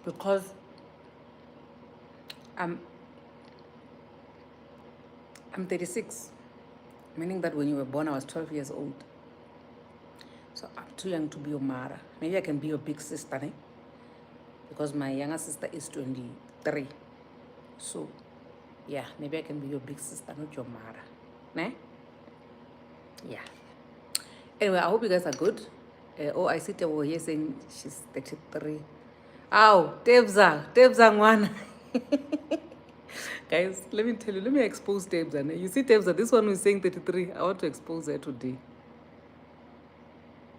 because I'm 36, meaning that when you were born, I was 12 years old. So I'm too young to be your mother. Maybe I can be your big sister, eh? Because my younger sister is 23. So, yeah, maybe I can be your big sister, not your mother. Ne? Yeah. Anyway, I hope you guys are good. I see Tebo here saying she's 33. Ow, Tebza, one. Guys, let me tell you, let me expose Tebza. You see Tebza, this one who is saying 33. I want to expose her today.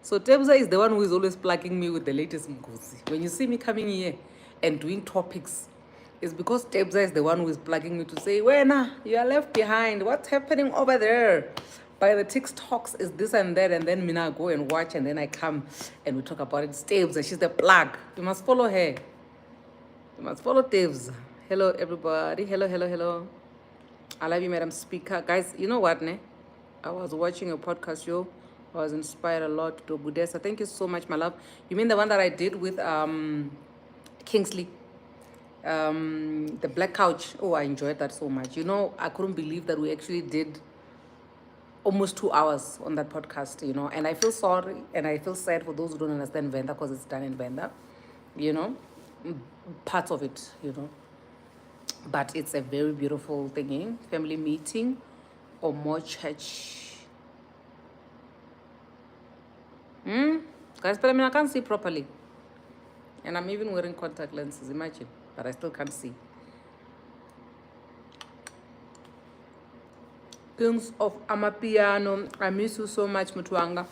So Tebza is the one who is always plugging me with the latest mgosi. When you see me coming here and doing topics, it's because Tebza is the one who is plugging me to say, Wena, you are left behind. What's happening over there? By the TikToks is this and that, and then Mina go and watch, and then I come and we talk about it. It's Tebza, she's the plug. You must follow her. You must follow Tebza. Hello, everybody. Hello. I love you, Madam Speaker. Guys, you know what, ne? I was watching a podcast show. I was inspired a lot to Budesa. Thank you so much, my love. You mean the one that I did with Kingsley? The Black Couch. Oh, I enjoyed that so much. You know, I couldn't believe that we actually did almost 2 hours on that podcast, you know. And I feel sorry and I feel sad for those who don't understand Venda because it's done in Venda, you know. Parts of it, you know. But it's a very beautiful thing, family meeting or more church. Guys, but I mean, I can't see properly. And I'm even wearing contact lenses, imagine. But I still can't see. Kings of Amapiano, I miss you so much, Mutuanga.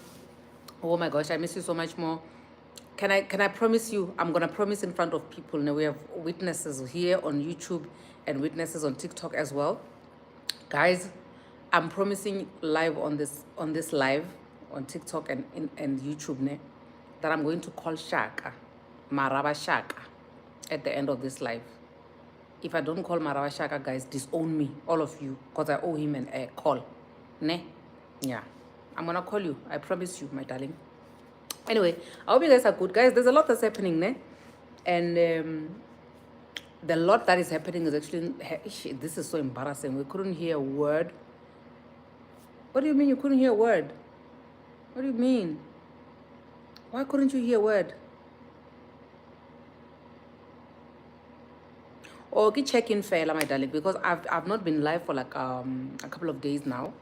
Oh my gosh, I miss you so much more. Can I promise you, I'm going to promise in front of people. Now we have witnesses here on YouTube and witnesses on TikTok as well. Guys, I'm promising live on this live on TikTok and YouTube, ne, that I'm going to call Shaka, Maraba Shaka, at the end of this live. If I don't call Maraba Shaka, guys, disown me, all of you, because I owe him a call. Ne? Yeah. I'm going to call you. I promise you, my darling. Anyway, I hope you guys are good. Guys, there's a lot that's happening, ne? And the lot that is happening is actually, this is so embarrassing. We couldn't hear a word. What do you mean you couldn't hear a word? What do you mean? Why couldn't you hear a word? Okay, check in fair, my darling, because I've not been live for like a couple of days now.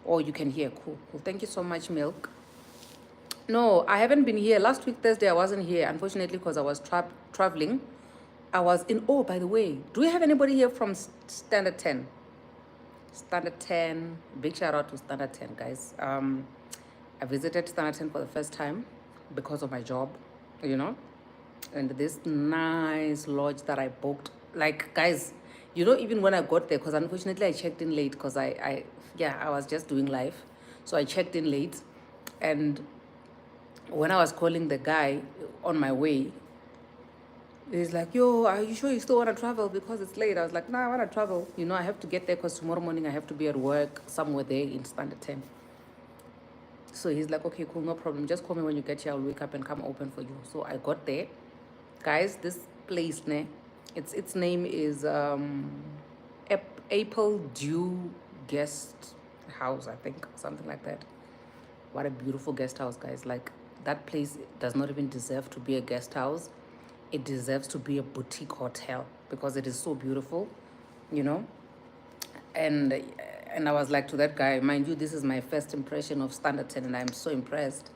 Or you can hear. Cool. Thank you so much, Milk. No, I haven't been here. Last week, Thursday, I wasn't here, unfortunately, because I was traveling. I was in, oh, by the way, do we have anybody here from Standard 10? Standard 10, big shout out to Standard 10, guys. I visited Standard 10 for the first time because of my job, you know, and this nice lodge that I booked. Like, guys, you know, even when I got there, because unfortunately I checked in late because I was just doing live. So I checked in late, and when I was calling the guy on my way, he's like, yo, are you sure you still want to travel because it's late? I was like, nah, I want to travel. You know, I have to get there because tomorrow morning I have to be at work somewhere there in Standard 10. So he's like, okay, cool, no problem. Just call me when you get here. I'll wake up and come open for you. So I got there. Guys, this place, ne, its name is Apple Dew Guest House, I think, something like that. What a beautiful guest house, guys. Like, that place does not even deserve to be a guest house. It deserves to be a boutique hotel because it is so beautiful, you know. And I was like to that guy, mind you, this is my first impression of Standard 10 and I'm so impressed.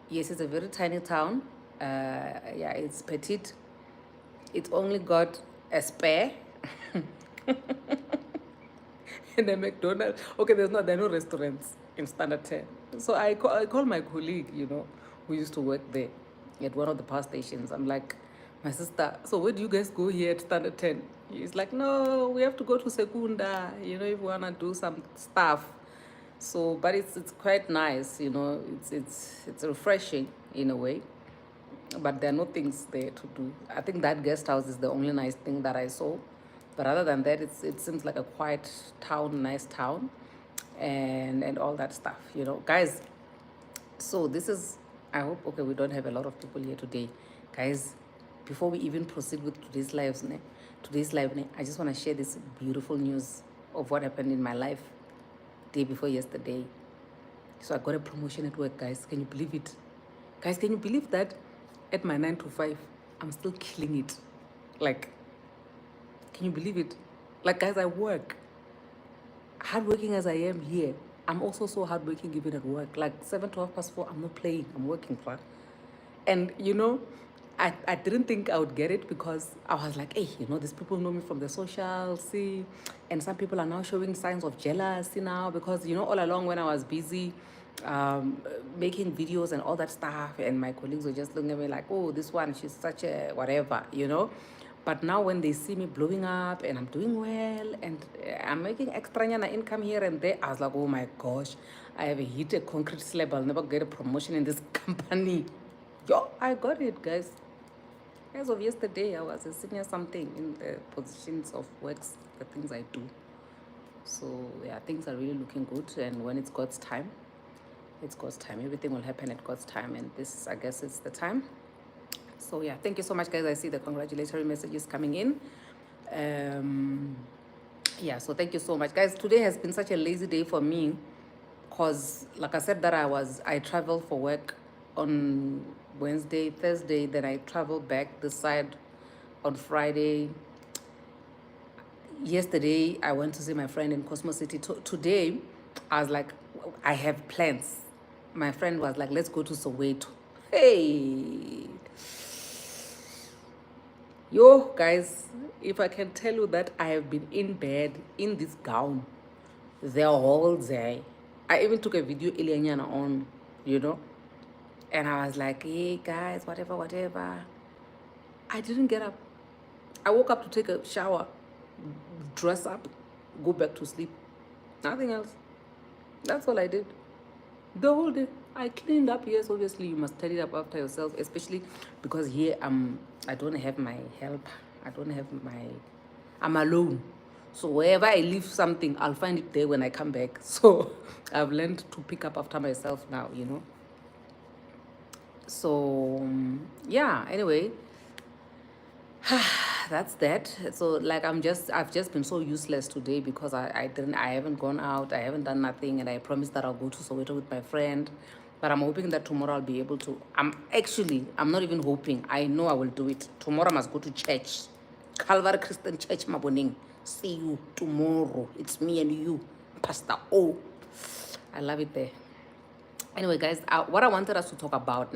Yes, it's a very tiny town. Yeah, it's petite. It's only got a spare and a McDonald's. Okay, there are no restaurants in Standard 10. So I call my colleague, you know, who used to work there at one of the power stations. I'm like, my sister, so where do you guys go here at Standard 10? He's like, no, we have to go to Secunda, you know, if we want to do some stuff. So, but it's quite nice, you know, it's refreshing in a way. But there are no things there to do. I think that guest house is the only nice thing that I saw. But other than that, it seems like a quiet town, nice town, and all that stuff, you know. Guys, so this is, I hope, okay, we don't have a lot of people here today. Guys, before we even proceed with today's live, I just want to share this beautiful news of what happened in my life day before yesterday. So I got a promotion at work, guys. Can you believe it? Guys, can you believe that at my 9 to 5, I'm still killing it? Like, can you believe it? Like, guys, I work. Hardworking as I am here, I'm also so hardworking even at work. Like 7 to 4, I'm not playing. I'm working, right? And I didn't think I would get it because I was like, hey, these people know me from the social, see, and some people are now showing signs of jealousy now because, all along when I was busy making videos and all that stuff, and my colleagues were just looking at me like, oh, this one, she's such a whatever. But now when they see me blowing up and I'm doing well and I'm making extra income here and there, I was like, oh my gosh, I have hit a concrete slab. I'll never get a promotion in this company. Yo, I got it, guys. As of yesterday, I was a senior something in the positions of works, the things I do. So yeah, things are really looking good. And when it's God's time, it's God's time. Everything will happen at God's time. And this, I guess, is the time. So yeah, thank you so much, guys. I see the congratulatory messages coming in. Yeah, so thank you so much, guys. Today has been such a lazy day for me because, like I said, that I traveled for work on Wednesday, Thursday, then I traveled back this side on Friday. Yesterday, I went to see my friend in Cosmo City. Today, I was like, I have plans. My friend was like, let's go to Soweto. Hey, yo, guys, if I can tell you that I have been in bed in this gown the whole day. I even took a video Elianyana on, and I was like, hey, guys, whatever. I didn't get up. I woke up to take a shower, dress up, go back to sleep. Nothing else. That's all I did. The whole day. I cleaned up. Yes, obviously you must tidy up after yourself, especially because here I don't have my help. I'm alone. So wherever I leave something, I'll find it there when I come back. So I've learned to pick up after myself now, So yeah, anyway, that's that. So like I've just been so useless today because I haven't gone out, I haven't done nothing, and I promised that I'll go to Soweto with my friend. But I'm hoping that tomorrow I'll be able to. I'm not even hoping. I know I will do it. Tomorrow I must go to church. Calvary Christian Church, Maboning. See you tomorrow. It's me and you, Pastor O. I love it there. Anyway, guys, what I wanted us to talk about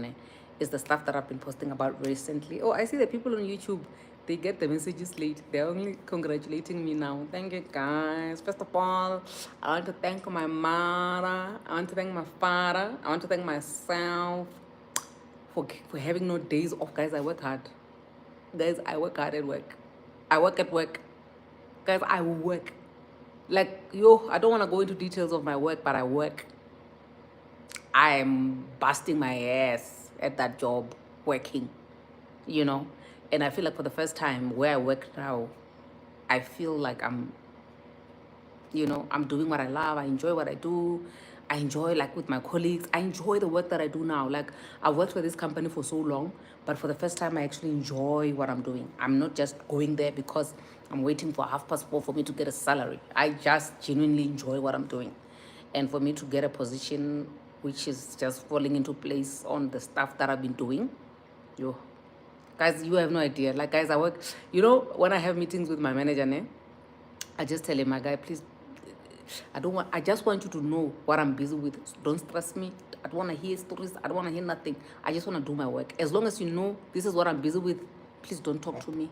is the stuff that I've been posting about recently. Oh, I see the people on YouTube, they get the messages late. They're only congratulating me now. Thank you, guys. First of all, I want to thank my mother. I want to thank my father. I want to thank myself for having no days off. Guys, I work hard. Guys, I work hard at work. I work at work. Guys, I work. Like, I don't want to go into details of my work, but I work. I'm busting my ass at that job, working, And I feel like for the first time where I work now, I feel like I'm doing what I love. I enjoy what I do. I enjoy, like, with my colleagues. I enjoy the work that I do now. Like, I've worked for this company for so long, but for the first time, I actually enjoy what I'm doing. I'm not just going there because I'm waiting for 4:30 for me to get a salary. I just genuinely enjoy what I'm doing. And for me to get a position which is just falling into place on the stuff that I've been doing, guys, you have no idea. Like, guys, I work, when I have meetings with my manager, I just tell him, my guy, please, I just want you to know what I'm busy with. Don't stress me. I don't want to hear stories. I don't want to hear nothing. I just want to do my work. As long as you know this is what I'm busy with, please don't talk to me.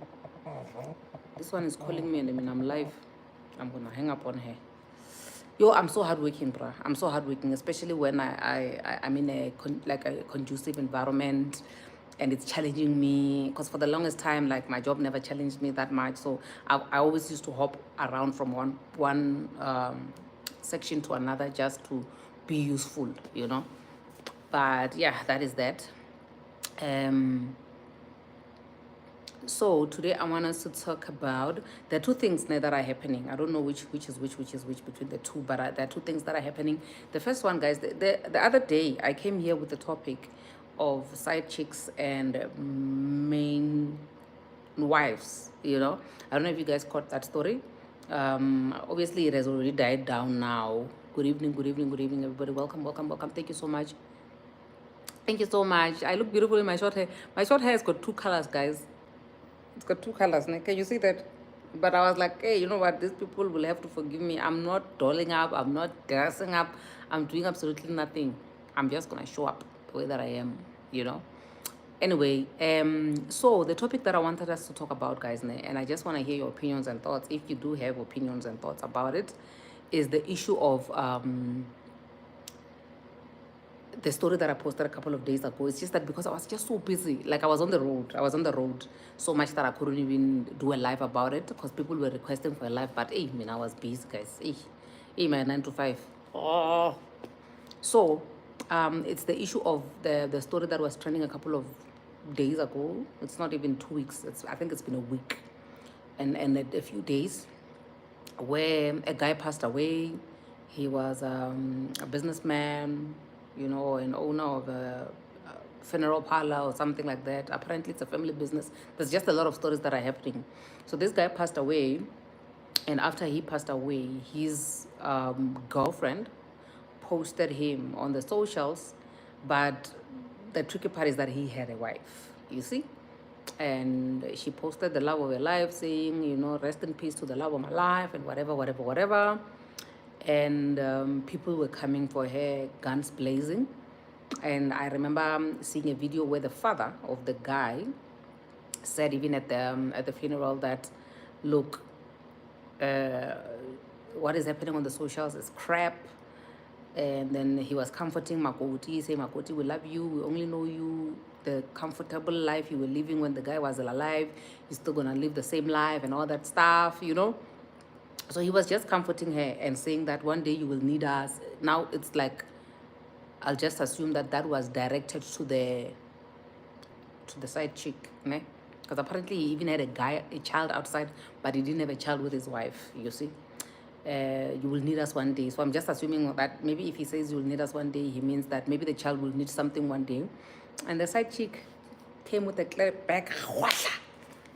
This one is calling me, and I'm live. I'm going to hang up on her. I'm so hardworking, bruh. I'm so hardworking, especially when I'm in a conducive environment and it's challenging me. Because for the longest time, like, my job never challenged me that much. So I always used to hop around from one section to another just to be useful, But yeah, that is that. So today I want us to talk about, there are two things that are happening. I don't know which is which between the two, but there are two things that are happening. The first one, guys, the other day I came here with the topic of side chicks and main wives, you know. I don't know if you guys caught that story. Obviously, it has already died down now. Good evening, good evening, good evening, everybody. Welcome, welcome, welcome. Thank you so much. Thank you so much. I look beautiful in my short hair. My short hair has got two colors, guys. It's got two colors. Can you see that? But I was like, hey, you know what? These people will have to forgive me. I'm not dolling up. I'm not dressing up. I'm doing absolutely nothing. I'm just going to show up the way that I am, you know. Anyway, so the topic that I wanted us to talk about, guys, and I just want to hear your opinions and thoughts, if you do have opinions and thoughts about it, is the issue of the story that I posted a couple of days ago. It's just that because I was just so busy, like I was on the road. I was on the road so much that I couldn't even do a live about it because people were requesting for a live. But hey, I was busy, guys. Hey, my 9 to 5. Oh, so it's the issue of the story that was trending a couple of days ago. It's not even 2 weeks. I think it's been a week and a few days where a guy passed away. He was a businessman, you know, an owner of a funeral parlor or something like that. Apparently, it's a family business. There's just a lot of stories that are happening. So this guy passed away, and after he passed away, his girlfriend posted him on the socials, but the tricky part is that he had a wife, you see? And she posted the love of her life, saying, you know, rest in peace to the love of my life, and whatever, whatever, whatever. And people were coming for her, guns blazing. And I remember seeing a video where the father of the guy said, even at the funeral, that, look, what is happening on the socials is crap. And then he was comforting Makoti, saying, Makoti, we love you. We only know you, the comfortable life you were living when the guy was alive. You're still going to live the same life and all that stuff, you know. So he was just comforting her and saying that one day you will need us. Now it's like, I'll just assume that that was directed to the side chick, ne? Because apparently he even had a child outside, but he didn't have a child with his wife, you see. You will need us one day. So I'm just assuming that maybe if he says you will need us one day, he means that maybe the child will need something one day. And the side chick came with a clear back.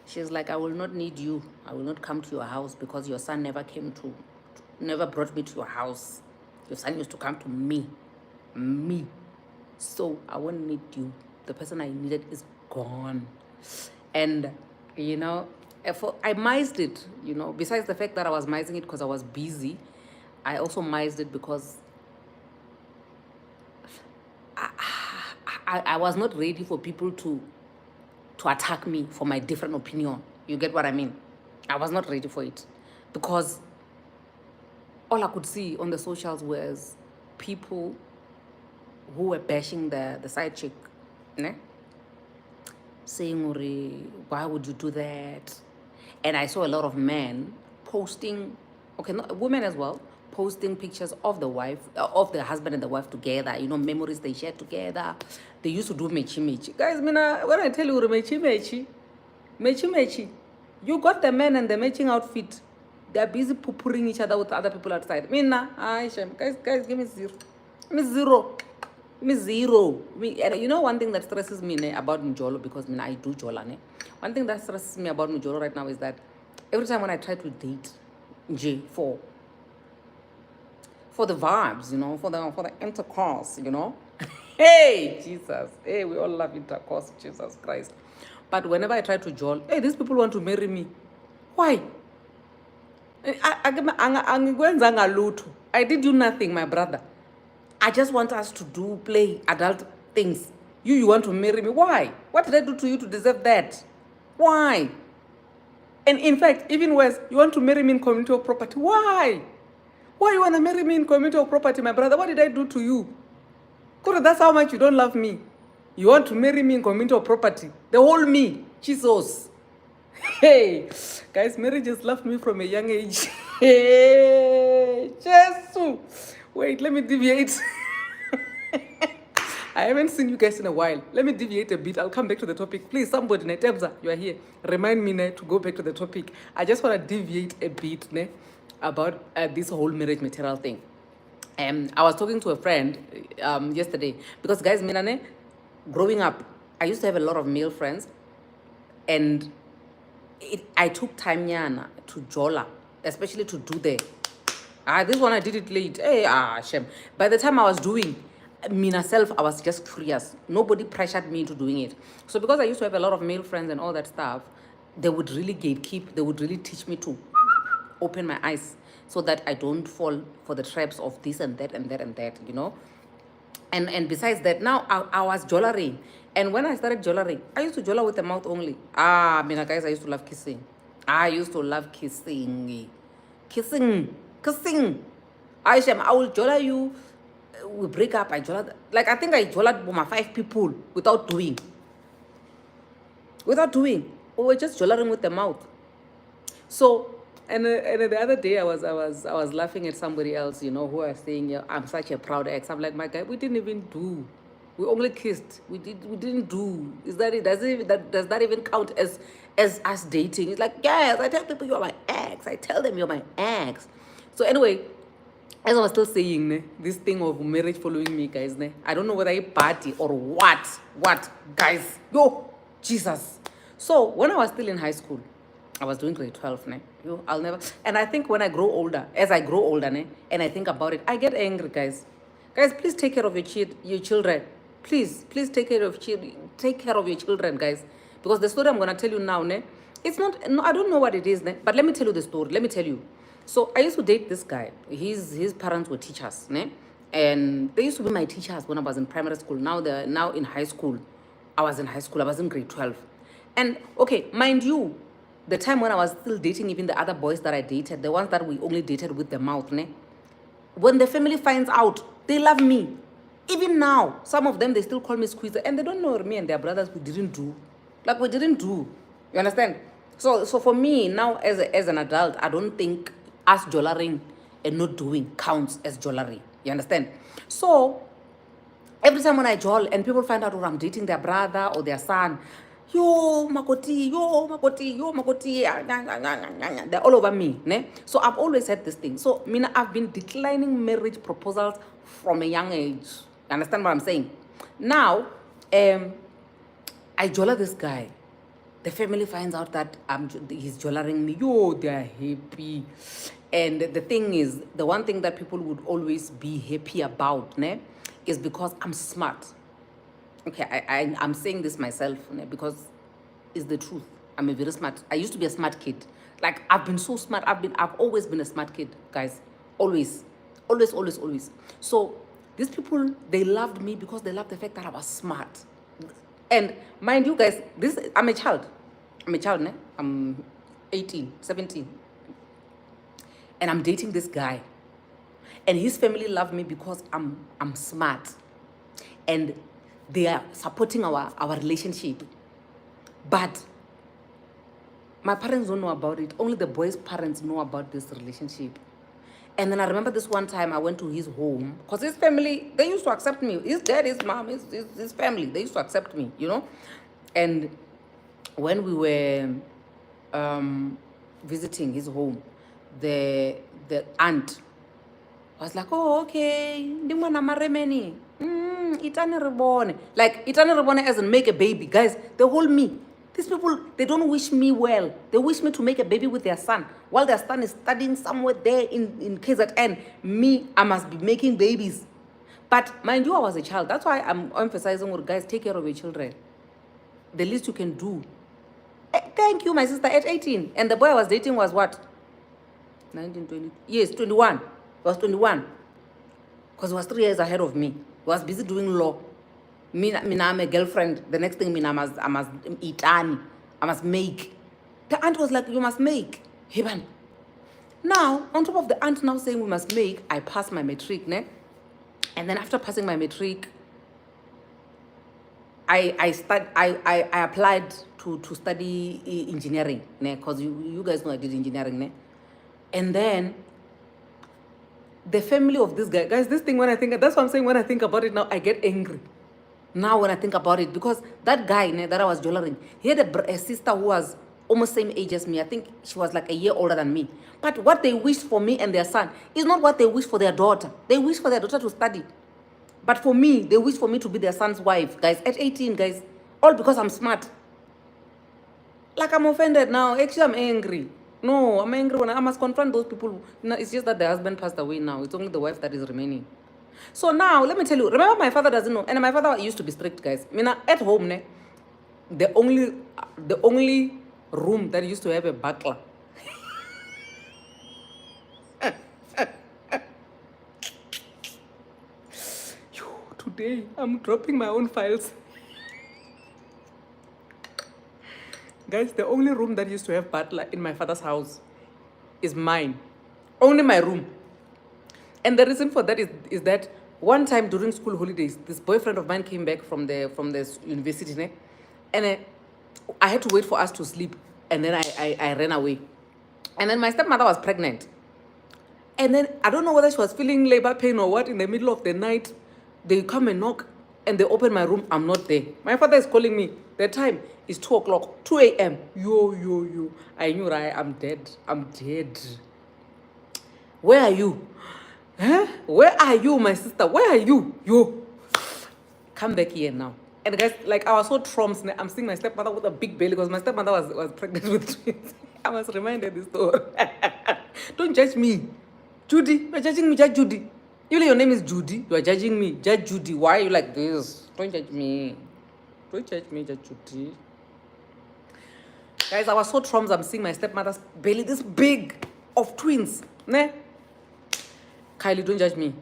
She's like, I will not need you. I will not come to your house because your son never brought me to your house. Your son used to come to me. So I won't need you. The person I needed is gone. And, you know, I mised it, you know. Besides the fact that I was mising it because I was busy, I also mised it because I was not ready for people to attack me for my different opinion. You get what I mean? I was not ready for it because all I could see on the socials was people who were bashing the side chick, ne? Saying, why would you do that? And I saw a lot of men posting, okay, not women as well, posting pictures of the wife, of the husband and the wife together, you know, memories they shared together. They used to do mechi. Guys, when I tell you mechi, you got the men and the matching outfit. They're busy poo-pooing each other with other people outside. Guys, give me zero. Give me zero. Give me zero. And you know one thing that stresses me about Mjolo, because I do Jola. One thing that stresses me about Mjolo right now is that every time when I try to date J for the vibes, you know, for the intercourse, you know. Hey, Jesus. Hey, we all love intercourse, Jesus Christ. But whenever I try to Joel, hey, these people want to marry me. Why? I did you nothing, my brother. I just want us to play adult things. You want to marry me. Why? What did I do to you to deserve that? Why? And in fact, even worse, you want to marry me in community of property. Why? Why you want to marry me in community of property, my brother? What did I do to you? Because that's how much you don't love me. You want to marry me in community of property. The whole me. Jesus. Hey, guys, Mary just left me from a young age. Hey, Jesus. Wait, let me deviate. I haven't seen you guys in a while. Let me deviate a bit. I'll come back to the topic. Please, somebody, Netebza, you are here. Remind me to go back to the topic. I just want to deviate a bit about this whole marriage material thing. I was talking to a friend yesterday because, guys, growing up, I used to have a lot of male friends, and I took time nyana to jola, especially to do the. This one I did it late. Hey, shame. By the time I was doing, me myself, I was just curious. Nobody pressured me into doing it. So because I used to have a lot of male friends and all that stuff, they would really gatekeep. They would really teach me to open my eyes so that I don't fall for the traps of this and that and that and that, you know. And besides that, now I was jollering. And when I started jollering, I used to jolla with the mouth only. Mina guys, I used to love kissing. I used to love kissing. Kissing. I will jolla you. We break up, I jolla. Like, I think I jolled with my 5 people without doing. We were just jollering with the mouth. So, and the other day I was laughing at somebody else, you know, who was saying, yeah, I'm such a proud ex. I'm like, my guy, we didn't even do. We only kissed. We didn't do. Is that it? Does that even count as us dating? It's like, yes, I tell people you're my ex. I tell them you're my ex. So anyway, as I was still saying, ne, this thing of marriage following me, guys, ne, I don't know whether I party or what. What, guys? Yo, Jesus. So when I was still in high school, I was doing grade 12, ne? Yo, I'll never. And I think when I grow older, as I grow older, ne, and I think about it, I get angry, guys. Guys, please take care of your children. Please take care of your children, guys. Because the story I'm gonna tell you now, ne, it's not. No, I don't know what it is, ne. But let me tell you the story. Let me tell you. So I used to date this guy. His parents were teachers, ne, and they used to be my teachers when I was in primary school. Now they're now in high school. I was in high school. I was in grade 12, and okay, mind you, the time when I was still dating even the other boys that I dated, the ones that we only dated with the mouth, ne? When the family finds out, they love me. Even now, some of them, they still call me squeezer, and they don't know me and their brothers we didn't do. Like, we didn't do. You understand? So for me, now as an adult, I don't think us jollering and not doing counts as jollery. You understand? So every time when I joll and people find out, I'm dating their brother or their son, yo makoti, they're all over me, ne? So I've always had this thing. So Mina, I've been declining marriage proposals from a young age. You understand what I'm saying? Now, I jolla this guy. The family finds out that he's jollering me. Yo, they're happy. And the thing is, the one thing that people would always be happy about, ne, is because I'm smart. Okay, I'm saying this myself, ne, because it's the truth. I'm a very smart. I used to be a smart kid. Like, I've been so smart. I've always been a smart kid, guys. Always. So these people, they loved me because they loved the fact that I was smart. And mind you, guys, I'm a child. Ne? I'm 18, 17. And I'm dating this guy. And his family love me because I'm smart. And they are supporting our relationship. But my parents don't know about it. Only the boys' parents know about this relationship. And then I remember this one time I went to his home. Because his family, they used to accept me. His dad, his mom, his family, they used to accept me, you know. And when we were visiting his home, the aunt was like, oh, okay, like, itani rebone as in make a baby. Guys, they hold me. These people, they don't wish me well. They wish me to make a baby with their son. While their son is studying somewhere there in KZN, me, I must be making babies. But mind you, I was a child. That's why I'm emphasizing with guys, take care of your children. The least you can do. Thank you, my sister, at 18. And the boy I was dating was what? 19, 20. Yes, 21. He was 21. Because he was 3 years ahead of me. He was busy doing law. Me, I'm a girlfriend. The next thing, I must eat. I must make. The aunt was like, you must make. Heban. Now, on top of the aunt now saying we must make, I passed my matric, ne? And then after passing my matric, I applied to study engineering, ne? Because you guys know I did engineering, ne? And then the family of this guy, guys, this thing, when I think, that's what I'm saying, when I think about it now, I get angry. Now when I think about it, because that guy that I was jollering, he had a sister who was almost same age as me. I think she was like a year older than me. But what they wished for me and their son is not what they wish for their daughter. They wish for their daughter to study. But for me, they wish for me to be their son's wife, guys, at 18, guys. All because I'm smart. Like, I'm offended now. Actually, I'm angry. No, I'm angry when I must confront those people. No, it's just that the husband passed away now. It's only the wife that is remaining. So now, let me tell you, remember my father doesn't know. And my father used to be strict, guys. I mean, at home, the only room that used to have a butler. Today, I'm dropping my own files. Guys, the only room that used to have butler in my father's house is mine. Only my room. And the reason for that is that one time during school holidays, this boyfriend of mine came back from the university, and I had to wait for us to sleep, and then I ran away. And then my stepmother was pregnant. And then I don't know whether she was feeling labor pain or what. In the middle of the night, they come and knock, and they open my room. I'm not there. My father is calling me. The time is 2 o'clock, 2 a.m. Yo. I knew, right? I'm dead. Where are you? Huh? Where are you, my sister? Where are you? Yo. Come back here now. And guys, like, I was so traumatized. I'm seeing my stepmother with a big belly because my stepmother was pregnant with twins. I was reminded this story. Don't judge me. Judy, you're judging me, Judge Judy. Even your name is Judy, you are judging me, Judge Judy. Why are you like this? Don't judge me. Don't judge me, Judge Judy. Guys, I was so traumatized. I'm seeing my stepmother's belly, this big, of twins. Ne? Kylie, don't judge me.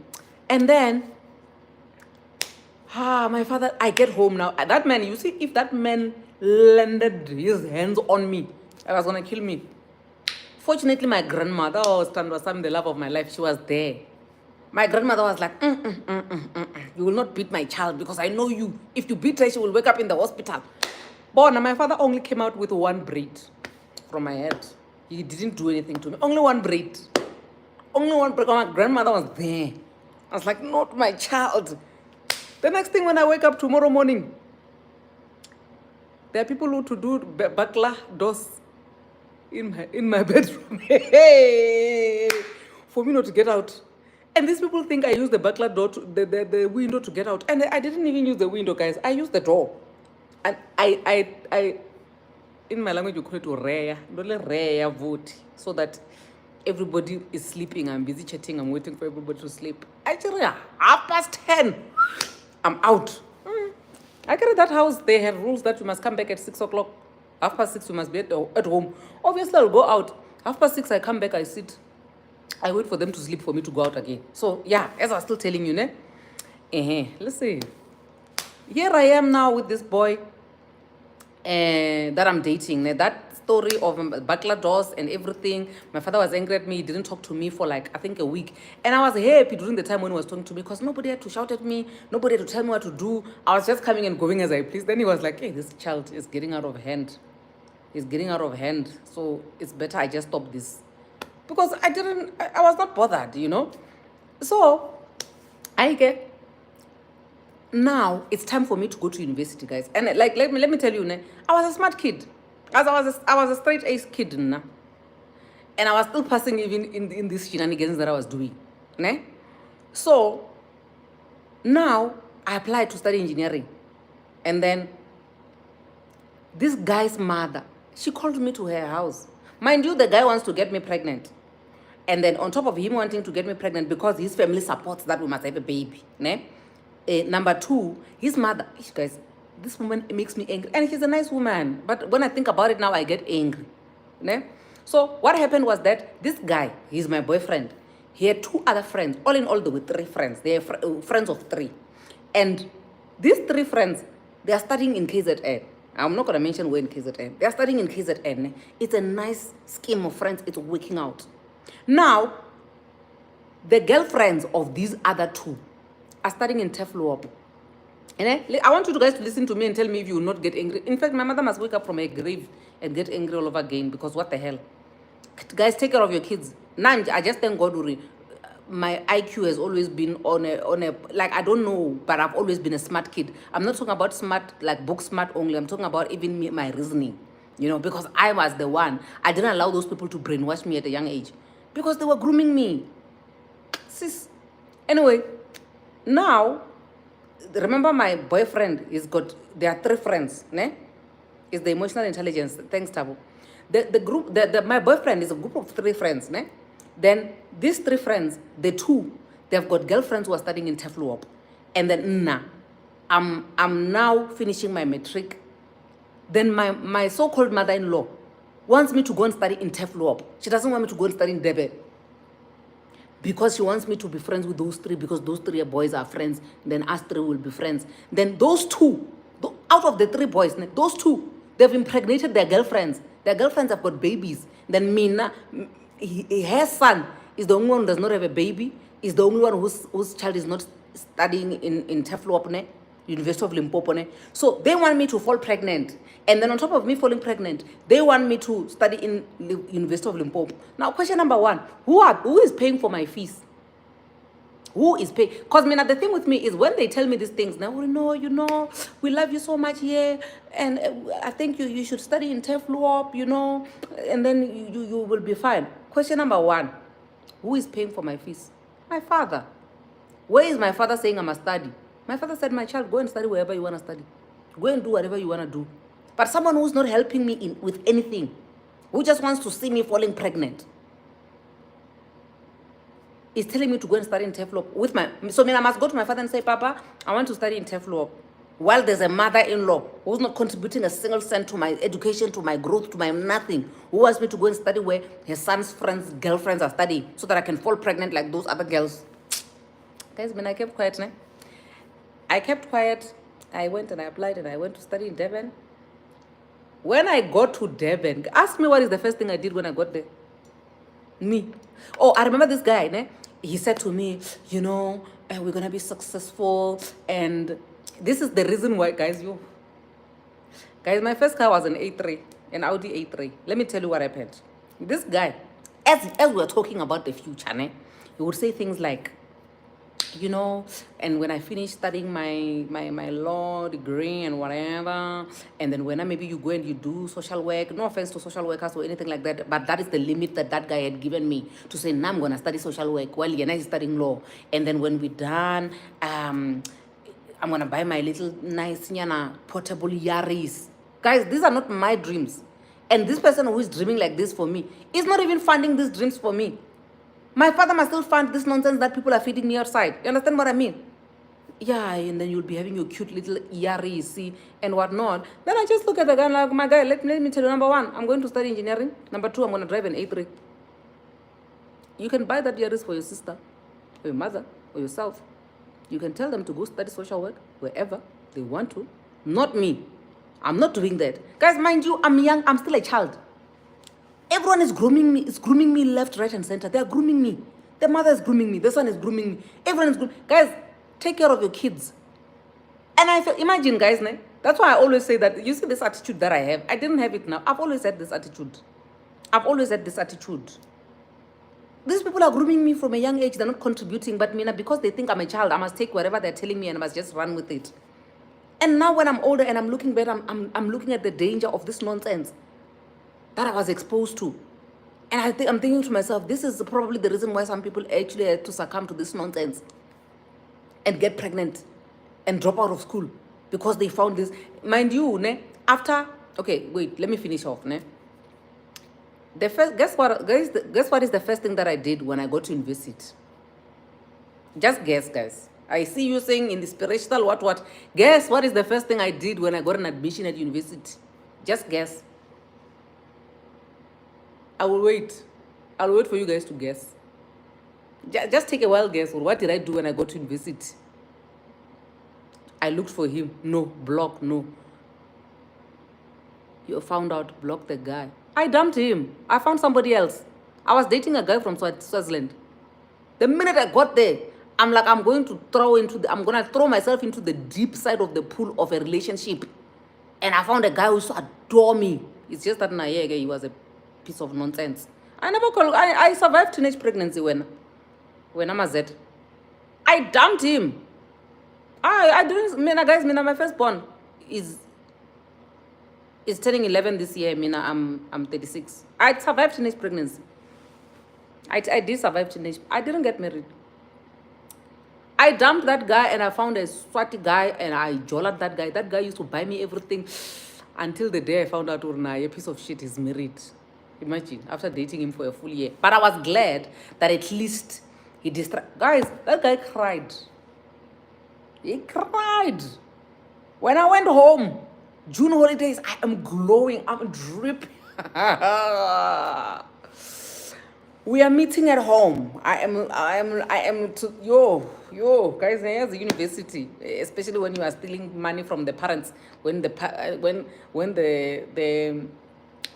And then, my father, I get home now. That man, you see, if that man landed his hands on me, I was going to kill me. Fortunately, my grandmother, the love of my life, she was there. My grandmother was like, you will not beat my child because I know you. If you beat her, she will wake up in the hospital. But my father only came out with one braid from my head. He didn't do anything to me. Only one braid. Only one braid. My grandmother was there. I was like, not my child. The next thing when I wake up tomorrow morning, there are people who to do butler doors in my bedroom. For me not to get out. And these people think I use the butler door, the window to get out. And I didn't even use the window, guys. I used the door. And I in my language, you call it rare vote. So that everybody is sleeping. I'm busy chatting. I'm waiting for everybody to sleep. Actually, 10:30, I'm out. I carry that house. They have rules that you must come back at 6 o'clock. 6:30, you must be at home. Obviously, I'll go out. 6:30, I come back, I sit. I wait for them to sleep for me to go out again. So, yeah, as I was still telling you, let's see. Here I am now with this boy that I'm dating. That story of butler doors and everything. My father was angry at me. He didn't talk to me for like, I think, a week. And I was happy during the time when he was talking to me because nobody had to shout at me. Nobody had to tell me what to do. I was just coming and going as I pleased. Then he was like, hey, this child is getting out of hand. He's getting out of hand. So it's better I just stop this. Because I was not bothered, So, now it's time for me to go to university, guys. And like, let me tell you, I was a smart kid. I was a straight A's kid, and I was still passing even in these shenanigans that I was doing. So, now I applied to study engineering. And then this guy's mother, she called me to her house. Mind you, the guy wants to get me pregnant. And then on top of him wanting to get me pregnant because his family supports that we must have a baby. Number two, his mother, guys, this woman makes me angry. And she's a nice woman. But when I think about it now, I get angry. So what happened was that this guy, he's my boyfriend. He had 2 other friends. All in all, there were 3 friends. They are friends of 3. And these 3 friends, they are studying in KZN. I'm not going to mention where in KZN. They are studying in KZN. It's a nice scheme of friends. It's working out. Now, the girlfriends of these other 2 are studying in Tefluop. And I want you guys to listen to me and tell me if you will not get angry. In fact, my mother must wake up from her grave and get angry all over again because what the hell? Guys, take care of your kids. Now, I just thank God my IQ has always been on a like, I don't know, but I've always been a smart kid. I'm not talking about smart, like book smart only. I'm talking about even me, my reasoning, because I was the one. I didn't allow those people to brainwash me at a young age because they were grooming me. Sis. Anyway, now remember my boyfriend there are 3 friends, ne? Is the emotional intelligence. Thanks, Tabu. My boyfriend is a group of 3 friends, ne? Then these 3 friends, the 2, they've got girlfriends who are studying in Tefluop. And then I'm now finishing my matric. Then my so-called mother-in-law wants me to go and study in Tefluop. She doesn't want me to go and study in Debe. Because she wants me to be friends with those 3, because those 3 boys are friends, then us 3 will be friends. Then those 2, out of the 3 boys, those 2, they've impregnated their girlfriends. Their girlfriends have got babies. Then Mina, her son is the only one who does not have a baby, is the only one whose child is not studying in Tefluop, University of Limpopo. So they want me to fall pregnant. And then on top of me falling pregnant, they want me to study in University of Limpopo. Now, question number 1, who is paying for my fees? Who is paying? Because the thing with me is when they tell me these things, now, no, we love you so much here. And I think you should study in Tefluop, and then you will be fine. Question number 1, who is paying for my fees? My father. Where is my father saying I must study? My father said, my child, go and study wherever you want to study. Go and do whatever you want to do. But someone who's not helping me with anything, who just wants to see me falling pregnant, is telling me to go and study in Tefluop. So I must go to my father and say, Papa, I want to study in Tefluop. While there's a mother-in-law who's not contributing a single cent to my education, to my growth, to my nothing, who wants me to go and study where her son's friends, girlfriends are studying, so that I can fall pregnant like those other girls. Guys, I kept quiet, ne? I kept quiet. I went and I applied and I went to study in Durban. When I got to Durban, ask me what is the first thing I did when I got there. Me. Oh, I remember this guy, ne? He said to me, we're going to be successful. And this is the reason why, guys, my first car was an A3, an Audi A3. Let me tell you what happened. This guy, as we're talking about the future, ne? He would say things like, and when I finish studying my law degree and whatever, and then when maybe you go and you do social work, no offense to social workers or anything like that, but that is the limit that guy had given me to say, now I'm going to study social work while Yana is studying law. And then when we're done, I'm going to buy my little nice portable Yaris. Guys, these are not my dreams. And this person who is dreaming like this for me is not even funding these dreams for me. My father must still fund this nonsense that people are feeding me outside. You understand what I mean? Yeah, and then you'll be having your cute little EREC and whatnot. Then I just look at the guy like, my guy, let me tell you, number 1, I'm going to study engineering. Number 2, I'm going to drive an A3. You can buy that EREC for your sister, or your mother, or yourself. You can tell them to go study social work wherever they want to. Not me. I'm not doing that. Guys, mind you, I'm young. I'm still a child. Everyone is grooming me. It's grooming me left, right, and center. They're grooming me. The mother is grooming me. The son is grooming me. Everyone is grooming. Guys, take care of your kids. And I feel, imagine, guys, that's why I always say that, you see this attitude that I have. I didn't have it now. I've always had this attitude. These people are grooming me from a young age. They're not contributing. But because they think I'm a child, I must take whatever they're telling me and I must just run with it. And now when I'm older and I'm looking back, I'm looking at the danger of this nonsense that I was exposed to. And I'm thinking to myself, this is probably the reason why some people actually had to succumb to this nonsense and get pregnant and drop out of school because they found this. Mind you, after, okay, wait, let me finish off. Guess what is the first thing that I did when I got to university? Just guess, guys. I see you saying in the spiritual what. Guess what is the first thing I did when I got an admission at university? Just guess. I will wait. I'll wait for you guys to guess. Just take a wild guess. What did I do when I got to university? I looked for him. No. Block. No. You found out. Block the guy. I dumped him. I found somebody else. I was dating a guy from Swaziland. The minute I got there, I'm like, I'm going to throw myself into the deep side of the pool of a relationship. And I found a guy who used to adore me. It's just that he was a piece of nonsense. I survived teenage pregnancy when I'm a Z. I dumped him. I didn't, guys, my firstborn is turning 11 this year. I'm 36. I survived teenage pregnancy. I did survive teenage. I didn't get married. I dumped that guy and I found a Swati guy and I jolled that guy. That guy used to buy me everything until the day I found out Urna, a piece of shit, is married. Imagine, after dating him for a full year. But I was glad that at least he Guys, that guy cried. He cried. When I went home, June holidays, I am glowing. I'm dripping. We are meeting at home. Yo, guys, here's the university, especially when you are stealing money from the parents, when the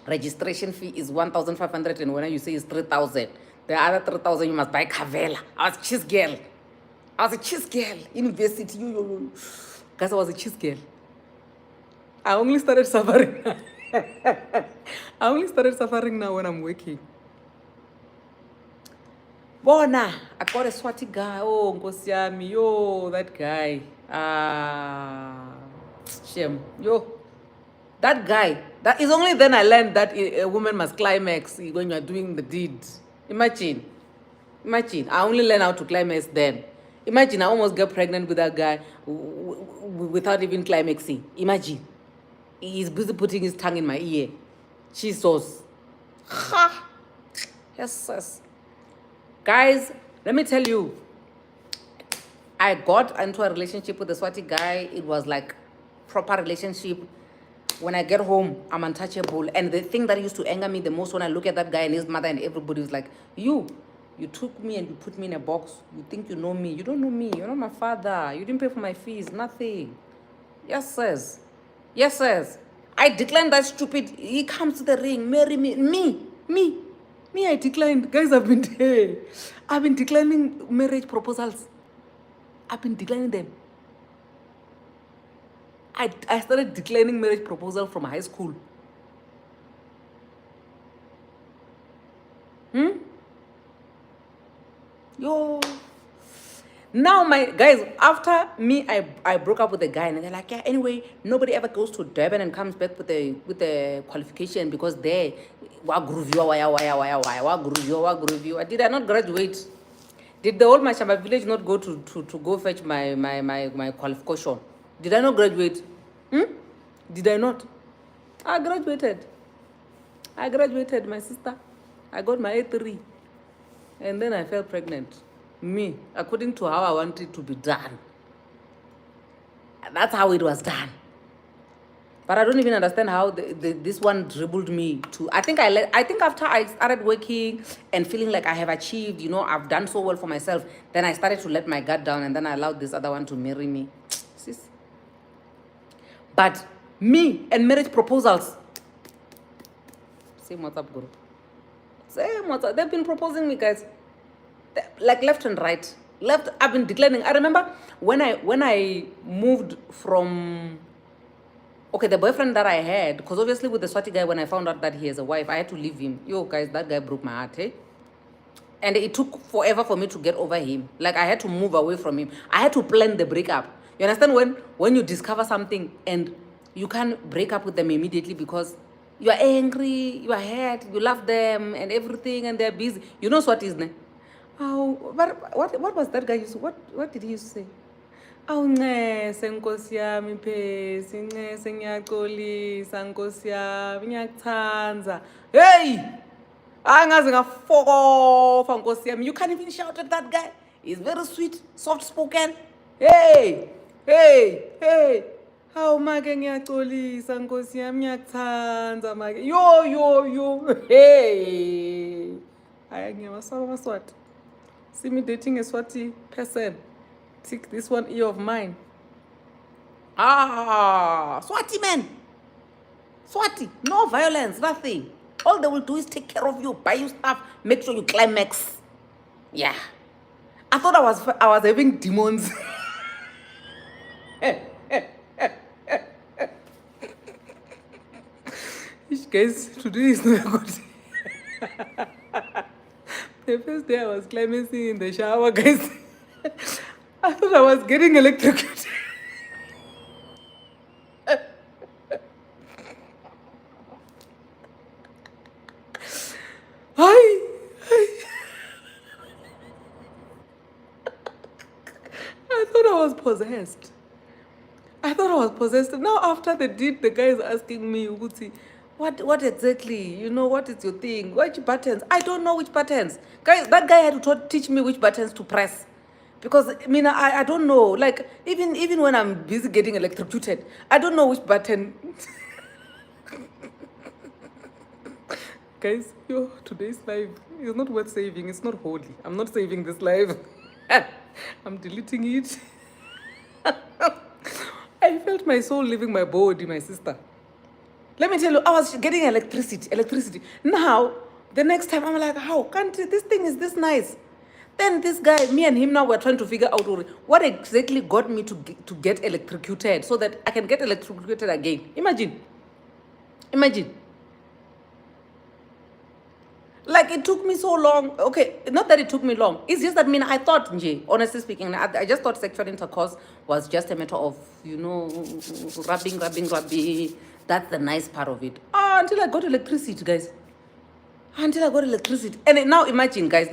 registration fee is 1,500 and when you say it's 3,000, the other 3,000 you must buy Cavella. I was a cheese girl. University, yo. Guys, I was a cheese girl. I only started suffering. I only started suffering now when I'm working. Bona, I got a Swati guy. Oh, Nkosiami, yo, that guy. Shame. Yo, that guy. That is only then I learned that a woman must climax when you are doing the deed. Imagine. I only learned how to climax then. Imagine, I almost got pregnant with that guy without even climaxing. Imagine. He's busy putting his tongue in my ear. Jesus. Ha! Yes. Guys, let me tell you, I got into a relationship with a Swati guy. It was like proper relationship. When I get home, I'm untouchable. And the thing that used to anger me the most when I look at that guy and his mother and everybody was like, you took me and you put me in a box. You think you know me. You don't know me. You're not my father. You didn't pay for my fees. Nothing. Yes, sirs. I declined that stupid. He comes to the ring. Marry me. Me, I declined. Guys, I've been declining marriage proposals. I've been declining them. I started declining marriage proposal from high school. Yo. Now, my guys, after me, I broke up with a guy, and they're like, yeah, anyway, nobody ever goes to Durban and comes back with a qualification because they wa groove you. Did I not graduate? Did the whole Mashamba village not go to go fetch my qualification? Did I not graduate? Did I not? I graduated, my sister. I got my A3. And then I fell pregnant. Me, according to how I want it to be done. That's how it was done. But I don't even understand how this one dribbled me to. I think after I started working and feeling like I have achieved, I've done so well for myself, then I started to let my guard down and then I allowed this other one to marry me. Sis. But me and marriage proposals. Same WhatsApp group. They've been proposing me, guys. Like left and right. I've been declining. I remember when I moved from the boyfriend that I had, because obviously with the Swati guy, when I found out that he has a wife, I had to leave him. Yo, guys, that guy broke my heart, eh? And it took forever for me to get over him. Like, I had to move away from him. I had to plan the breakup. You understand when you discover something and you can't break up with them immediately because you are angry, you are hurt, you love them and everything, and they're busy. You know what is, ne? Oh, but what was that guy used to, what did he used to say? Awu ncese nkosi yami phesi ncese ngiyaxolisa nkosi yami ngiyakuthanda. Hey! Angaze ngafokofa nkosi yami. You can't even shout at that guy. He's very sweet, soft spoken. Hey! Hawu make ngiyaxolisa nkosi yami ngiyakuthanda make. Yo. Hey! Hayi ngiyawasaba amaswati. See me dating a Swati person. Take this one ear of mine. Swati man. Swati, no violence, nothing. All they will do is take care of you, buy you stuff, make sure you climax. Yeah. I thought I was having demons. Guys, today is not a good day. The first day I was climaxing in the shower, guys. I thought I was getting electrocuted. possessed. I thought I was possessed. Now after the deed, the guy is asking me, Uguti, what exactly? You know, what is your thing? Which buttons? I don't know which buttons. Guys, that guy had to teach me which buttons to press. Because I mean, I don't know. Like even when I'm busy getting electrocuted, I don't know which button. Guys, today's live is not worth saving. It's not holy. I'm not saving this live. I'm deleting it. I felt my soul leaving my body, my sister. Let me tell you, I was getting electricity. Now, the next time, I'm like, how? Can't this thing is this nice? Then this guy, me and him now, we're trying to figure out what exactly got me to get electrocuted so that I can get electrocuted again. Imagine. Like, it took me so long. Okay, not that it took me long. It's just that, I thought, honestly speaking, I just thought sexual intercourse was just a matter of, rubbing. That's the nice part of it. Until I got electricity, guys. And now imagine, guys,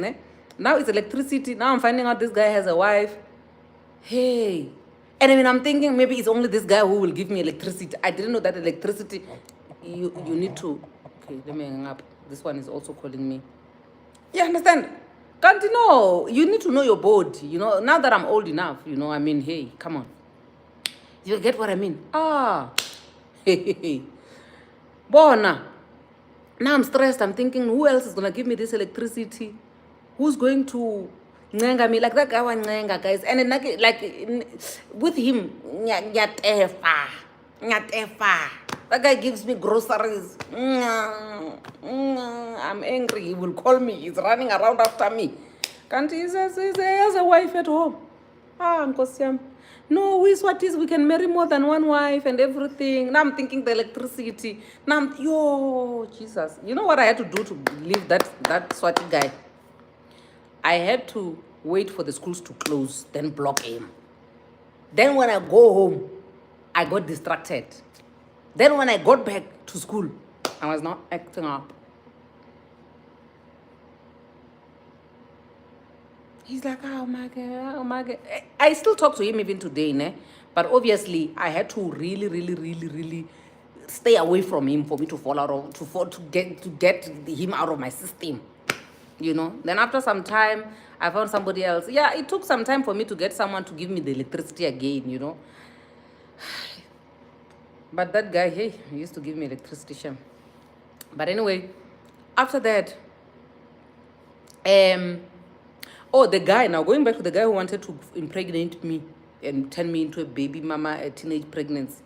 now it's electricity. Now I'm finding out this guy has a wife. Hey. And I'm thinking maybe it's only this guy who will give me electricity. I didn't know that electricity, you need to... Okay, let me hang up. This one is also calling me. You understand? Can't you know? You need to know your body. Now that I'm old enough, hey, come on. You get what I mean? Hey. Bona. Now I'm stressed. I'm thinking, who else is going to give me this electricity? Who's going to ngenga me? Like that guy was ngenga, guys. And then, like with him, nyatefa. That guy gives me groceries. I'm angry. He will call me. He's running around after me. Can't he? He has a wife at home. No, we can marry more than one wife and everything. Now I'm thinking the electricity. Now Jesus. You know what I had to do to leave that Swati guy? I had to wait for the schools to close, then block him. Then when I go home, I got distracted. Then when I got back to school, I was not acting up. He's like, oh my God. I still talk to him even today, but obviously I had to really stay away from him for me to fall out of, to get him out of my system. Then after some time, I found somebody else. Yeah, it took some time for me to get someone to give me the electricity again, But that guy, hey, he used to give me electricity. But anyway, after that, the guy, now going back to the guy who wanted to impregnate me and turn me into a baby mama, a teenage pregnancy.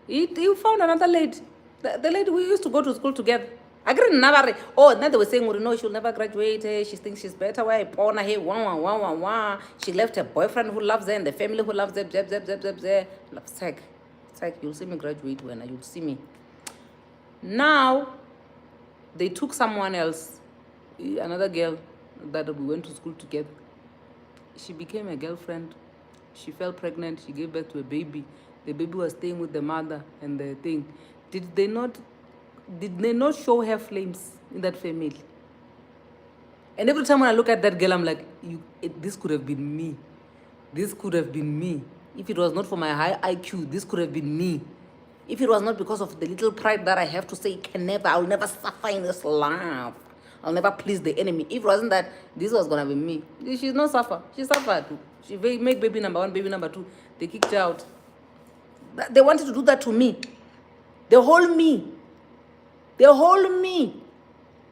He found another lady. The lady we used to go to school together. I couldn't never. Now they were saying, no, she'll never graduate. She thinks she's better. Why? She left her boyfriend who loves her and the family who loves her. It's like, you'll see me graduate when you'll see me. Now, they took someone else, another girl that we went to school together. She became a girlfriend. She fell pregnant. She gave birth to a baby. The baby was staying with the mother and the thing. Did they not show her flames in that family? And every time when I look at that girl, I'm like, this could have been me. This could have been me. If it was not for my high IQ, this could have been me. If it was not because of the little pride that I have to say, I'll never suffer in this life. I'll never please the enemy. If it wasn't that, this was going to be me. She's not suffer. She suffered too. She made baby number 1, baby number 2. They kicked her out. They wanted to do that to me. The whole me.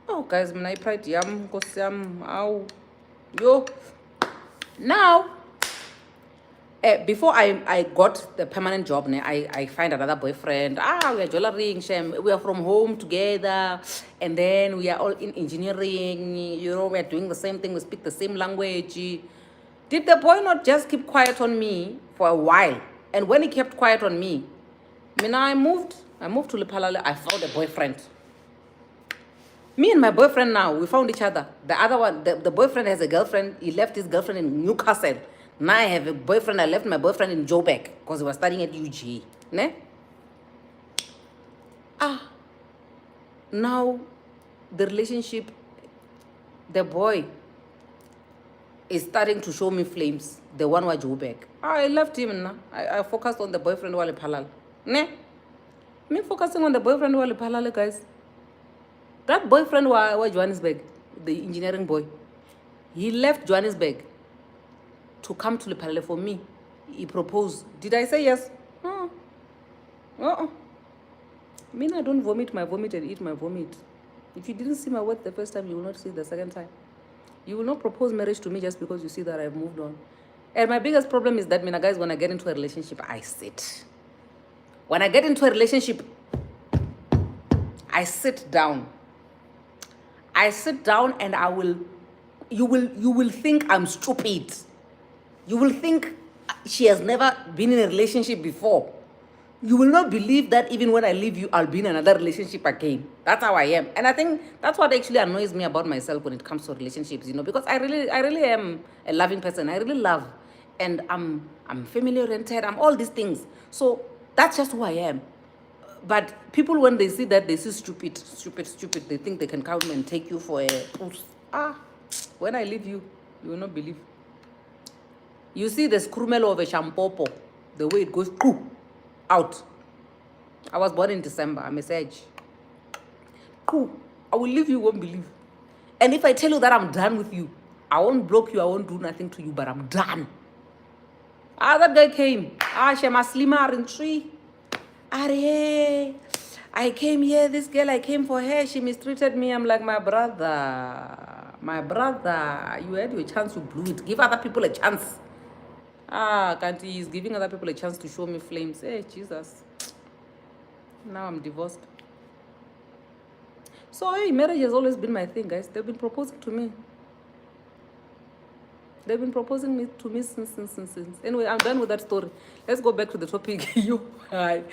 Oh, guys, I pride yam, yo. Now, before I got the permanent job, I find another boyfriend. We are jollering, we are from home together, and then we are all in engineering. We are doing the same thing. We speak the same language. Did the boy not just keep quiet on me for a while? And when he kept quiet on me, I moved to Lepalale. I found a boyfriend. Me and my boyfriend now, we found each other. The other one, the boyfriend has a girlfriend. He left his girlfriend in Newcastle. Now I have a boyfriend. I left my boyfriend in Joburg because he was studying at UG. Now the relationship, the boy is starting to show me flames. The one was Joburg. I left him now. I focused on the boyfriend while halal. Ne? Me focusing on the boyfriend while halal, guys. That boyfriend was Johannesburg, the engineering boy. He left Johannesburg to come to Lepalale for me. He proposed. Did I say yes? No. Uh-uh. Me, I don't vomit my vomit and eat my vomit. If you didn't see my work the first time, you will not see it the second time. You will not propose marriage to me just because you see that I've moved on. And my biggest problem is that, guys, when I get into a relationship, I sit. When I get into a relationship, I sit down. I sit down and you will think I'm stupid. You will think she has never been in a relationship before. You will not believe that even when I leave you, I'll be in another relationship again. That's how I am. And I think that's what actually annoys me about myself when it comes to relationships, because I really am a loving person. I really love. And I'm family oriented. I'm all these things. So that's just who I am. But people, when they see that, they see stupid. They think they can come and take you for a... when I leave you, you will not believe. You see the scrumelo of a shampopo, the way it goes out. I was born in December. I'm a Sag. I will leave you, won't believe. And if I tell you that I'm done with you, I won't block you, I won't do nothing to you, but I'm done. That guy came. Shema Slimar in tree. I came here, this girl, I came for her, she mistreated me. I'm like, my brother, you had your chance, you blew it. Give other people a chance. Kanti is giving other people a chance to show me flames. Hey, Jesus. Now I'm divorced. So, hey, marriage has always been my thing, guys. They've been proposing to me. They've been proposing to me since. Anyway, I'm done with that story. Let's go back to the topic. I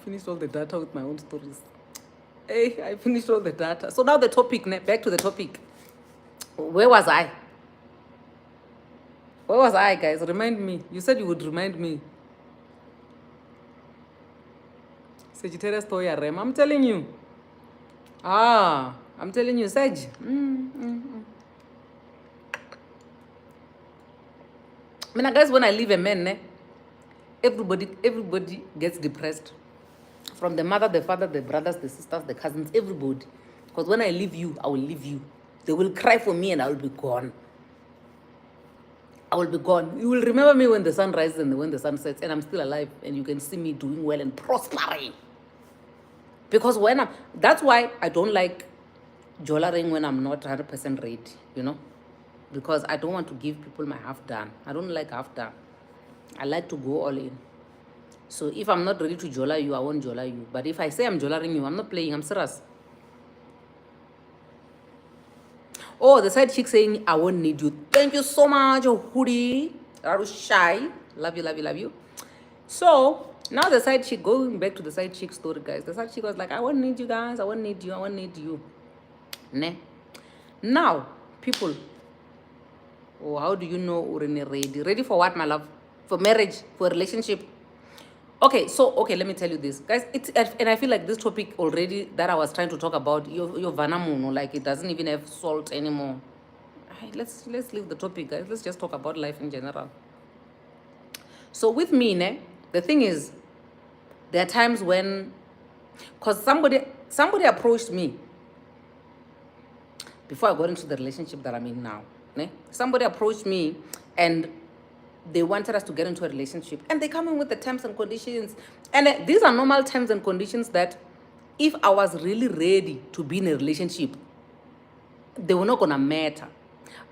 finished all the data with my own stories. Hey, I finished all the data. So now the topic, back to the topic. Where was I? Where was I, guys? Remind me. You said you would remind me. Sagittarius story, I'm telling you. I'm telling you, Sag. Guys, when I leave a man, everybody gets depressed. From the mother, the father, the brothers, the sisters, the cousins, everybody. Because when I leave you, I will leave you. They will cry for me and I will be gone. I will be gone. You will remember me when the sun rises and when the sun sets, and I'm still alive, and you can see me doing well and prospering. Because that's why I don't like jollering when I'm not 100% ready, because I don't want to give people my half done. I don't like half done. I like to go all in. So if I'm not ready to jolla you, I won't jolla you. But if I say I'm jollering you, I'm not playing, I'm serious. Oh, the side chick saying, I won't need you. Thank you so much, Hoodie. Shy. Love you. So, now the side chick, going back to the side chick story, guys. The side chick was like, I won't need you guys. I won't need you. Ne? Now, people. Oh, how do you know Urine ready? Ready for what, my love? For marriage? For a relationship? Okay, let me tell you this, guys. And I feel like this topic already that I was trying to talk about, your vanamuno, like it doesn't even have salt anymore. Let's leave the topic, guys. Let's just talk about life in general. So with me, the thing is, there are times when, because somebody approached me before I got into the relationship that I'm in now. Somebody approached me and they wanted us to get into a relationship, and they come in with the terms and conditions, and these are normal terms and conditions that if I was really ready to be in a relationship, they were not gonna matter.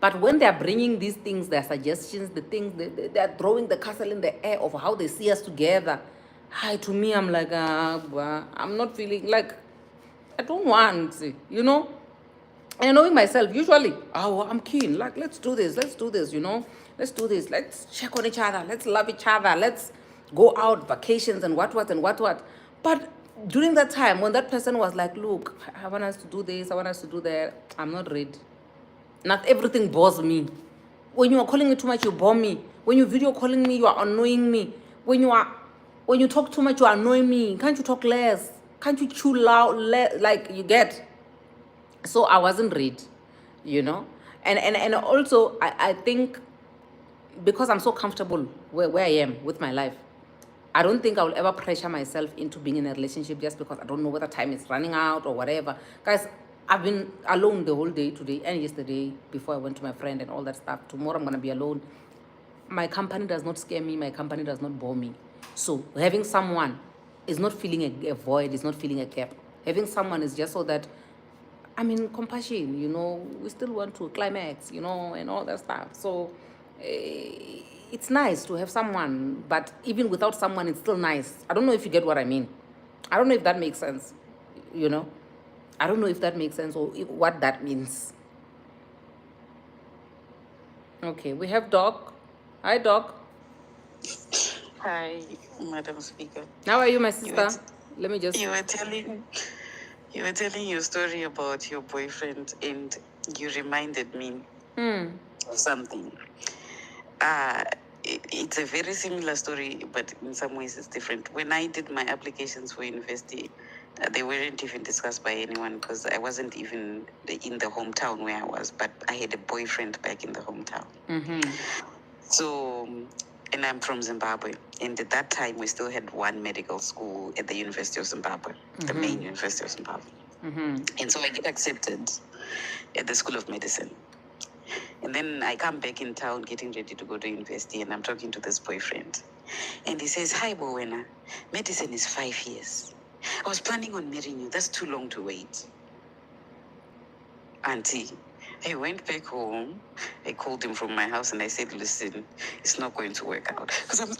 But when they're bringing these things, their suggestions, the things, they're throwing the castle in the air of how they see us together, to me, I'm like, I'm not feeling like, I don't want, and knowing myself, usually, I'm keen, like, let's do this, let's do this, let's check on each other, let's love each other, let's go out, vacations and what. But during that time, when that person was like, look, I want us to do this, I want us to do that, I'm not ready. Not everything bores me. When you are calling me too much, you bore me. When you video calling me, you are annoying me. When you talk too much, you are annoying me. Can't you talk less? Can't you chew loud, like you get? So I wasn't ready, And also, I think because I'm so comfortable where I am with my life, I don't think I will ever pressure myself into being in a relationship just because I don't know whether time is running out or whatever. Guys, I've been alone the whole day today and yesterday before I went to my friend and all that stuff. Tomorrow I'm going to be alone. My company does not scare me. My company does not bore me. So having someone is not feeling a void, is not feeling a gap. Having someone is just so that, I mean, compassion, we still want to climax, and all that stuff. So it's nice to have someone, but even without someone, it's still nice. I don't know if you get what I mean. I don't know if that makes sense, you know. I don't know if that makes sense or what that means. Okay, we have Doc. Hi, Doc. Hi, Madam Speaker. How are you, my sister? Let me just. You were telling your story about your boyfriend, and you reminded me of something. It's a very similar story, but in some ways it's different. When I did my applications for university, they weren't even discussed by anyone because I wasn't even in the hometown where I was, but I had a boyfriend back in the hometown. So, and I'm from Zimbabwe. And at that time, we still had one medical school at the University of Zimbabwe, the main University of Zimbabwe. And so I get accepted at the School of Medicine. And then I come back in town getting ready to go to university, and I'm talking to this boyfriend. And he says, "Hi, Bowena, medicine is 5 years. I was planning on marrying you. That's too long to wait." Auntie, I went back home. I called him from my house and I said, "Listen, it's not going to work out." Because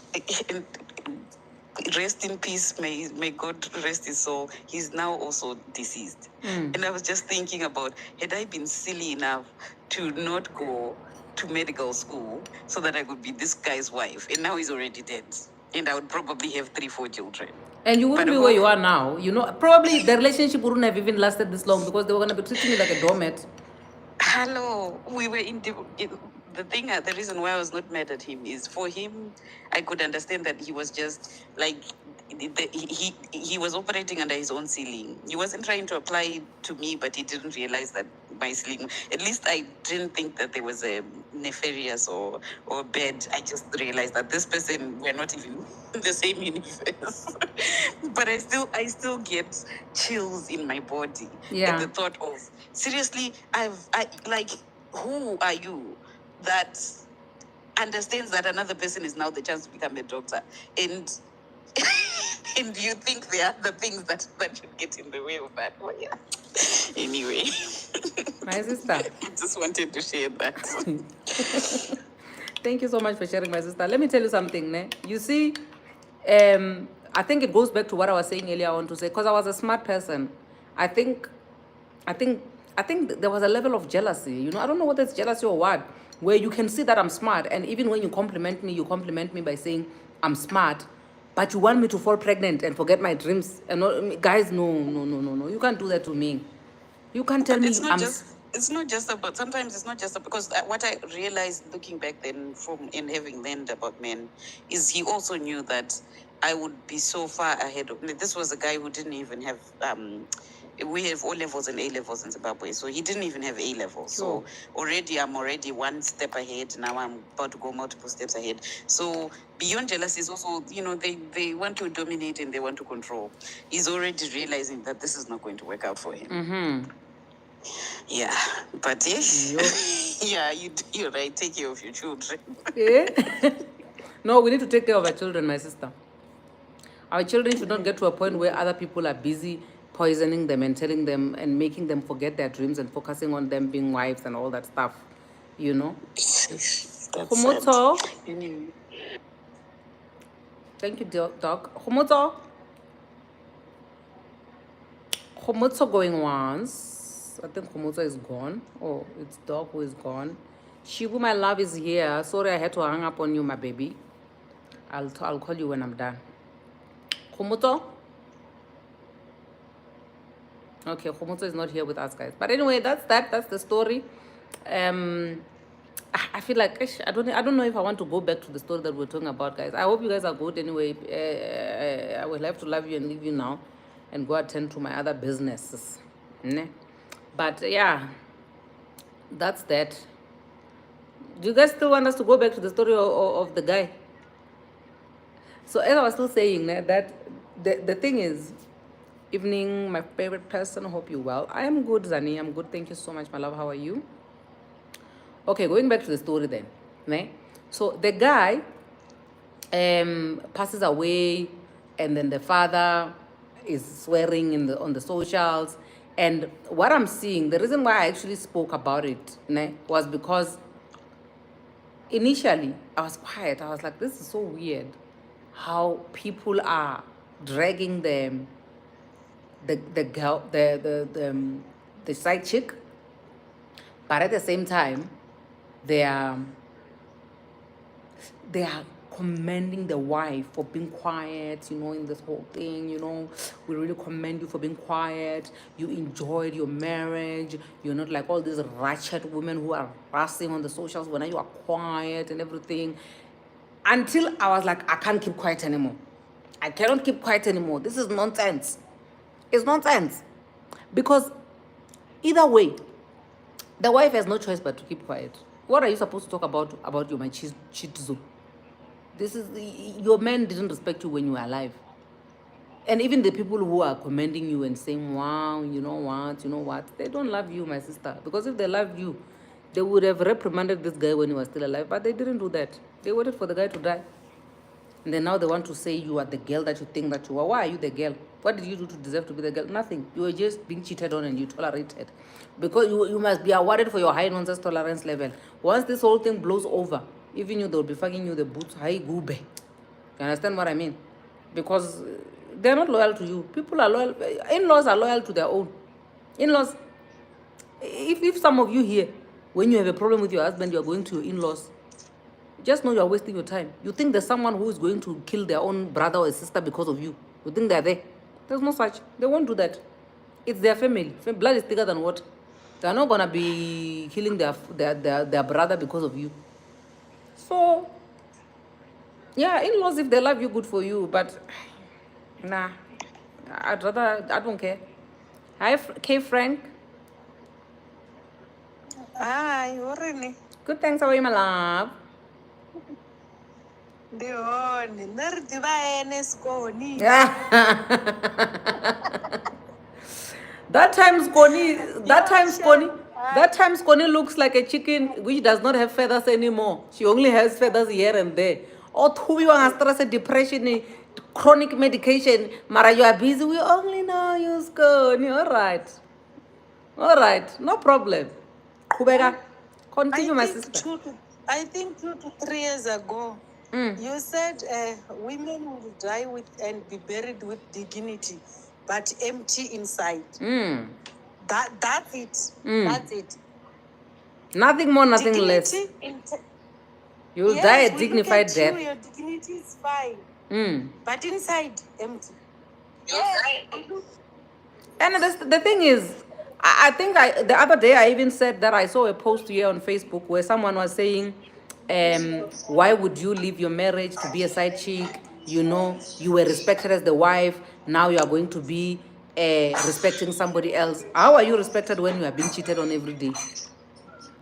rest in peace, may God rest his soul. He's now also deceased. And I was just thinking about, had I been silly enough to not go to medical school so that I could be this guy's wife, and now he's already dead, and I would probably have 3-4 children. And you wouldn't be where you are now. Probably the relationship wouldn't have even lasted this long because they were going to be treating you like a doormat. Hello, we were the reason why I was not mad at him is for him, I could understand that he was just like, he was operating under his own ceiling. He wasn't trying to apply to me, but he didn't realize that my ceiling, at least I didn't think that there was a nefarious or bad. I just realized that this person, we're not even in the same universe. But I still get chills in my body at the thought of, seriously, who are you that understands that another person is now the chance to become a doctor, and and you think there are the things that should get in the way of that? Well, yeah. Anyway, my sister, I just wanted to share that. Thank you so much for sharing, my sister. Let me tell you something, ne? You see, I think it goes back to what I was saying earlier on to say, because I was a smart person. I think there was a level of jealousy. I don't know whether it's jealousy or what, where you can see that I'm smart, and even when you compliment me by saying I'm smart, but you want me to fall pregnant and forget my dreams. And guys, no, you can't do that to me. You can't tell me it's not just about, sometimes it's not just about, because what I realized looking back then in having learned about men is he also knew that I would be so far ahead of me. This was a guy who didn't even have, we have O levels and A levels in Zimbabwe, so he didn't even have A levels. Sure. So I'm already one step ahead. Now I'm about to go multiple steps ahead. So beyond jealousy is also, they want to dominate and they want to control. He's already realizing that this is not going to work out for him. Yeah, but yes, yeah, you're right. Take care of your children. Yeah. No, we need to take care of our children, my sister. Our children should not get to a point where other people are busy poisoning them and telling them and making them forget their dreams and focusing on them being wives and all that stuff, That's Homoto. Anyway. Thank you, Doc. Homoto. Homoto going once. I think Homoto is gone. Oh, it's Doc who is gone. Shibu, my love, is here. Sorry, I had to hang up on you, my baby. I'll call you when I'm done. Homoto? Okay, Homoto is not here with us, guys. But anyway, that's the story. I feel like I don't know if I want to go back to the story that we're talking about, guys. I hope you guys are good. Anyway, I will have to love you and leave you now and go attend to my other businesses. But yeah, that's that. Do you guys still want us to go back to the story of the guy? So as I was still saying that the thing is, evening, my favorite person, hope you're well. I am good, Zani. I'm good. Thank you so much, my love. How are you? Okay, going back to the story then. Ne? So the guy passes away, and then the father is swearing on the socials. And what I'm seeing, the reason why I actually spoke about it was because initially I was quiet. I was like, this is so weird how people are dragging the girl, the side chick, but at the same time they are commending the wife for being quiet, in this whole thing. We really commend you for being quiet. You enjoyed your marriage. You're not like all these ratchet women who are rushing on the socials when you are quiet and everything. Until I was like, I can't keep quiet anymore. I cannot keep quiet anymore. This is nonsense. It's nonsense. Because either way, the wife has no choice but to keep quiet. What are you supposed to talk about your machizo? This is your man didn't respect you when you were alive. And even the people who are commending you and saying, wow, you know what, they don't love you, my sister. Because if they loved you, they would have reprimanded this guy when he was still alive. But they didn't do that. They waited for the guy to die. And then now they want to say you are the girl that you think that you are. Why are you the girl? What did you do to deserve to be the girl? Nothing. You were just being cheated on and you tolerated. Because you must be awarded for your high nonsense tolerance level. Once this whole thing blows over, even you, they'll be fucking you the boots. Hi, goobe. You understand what I mean? Because they're not loyal to you. People are loyal. In-laws are loyal to their own. In-laws. If some of you here, when you have a problem with your husband, you're going to your in-laws, just know you're wasting your time. You think there's someone who is going to kill their own brother or sister because of you. You think they're there. There's no such. They won't do that. It's their family. Blood is thicker than water. They're not going to be killing their brother because of you. So, yeah, in-laws, if they love you, good for you. But, nah, I don't care. Hi, K. Frank. Hi, already. Good, thanks. How are you, my love? That time Sconi looks like a chicken which does not have feathers anymore. She only has feathers here and there. Or to be one depression, chronic medication. Mara, you are busy. We only know you Sconi. All right, no problem. Kubega, continue, my sister. I think 2 to 3 years ago, you said women will die with and be buried with dignity, but empty inside. That's it. That's it. Nothing more, nothing less. You will die a dignified death. Your dignity is fine. But inside, empty. And the thing is, I think the other day I even said that I saw a post here on Facebook where someone was saying, why would you leave your marriage to be a side chick? You were respected as the wife. Now you are going to be respecting somebody else. How are you respected when you are being cheated on every day?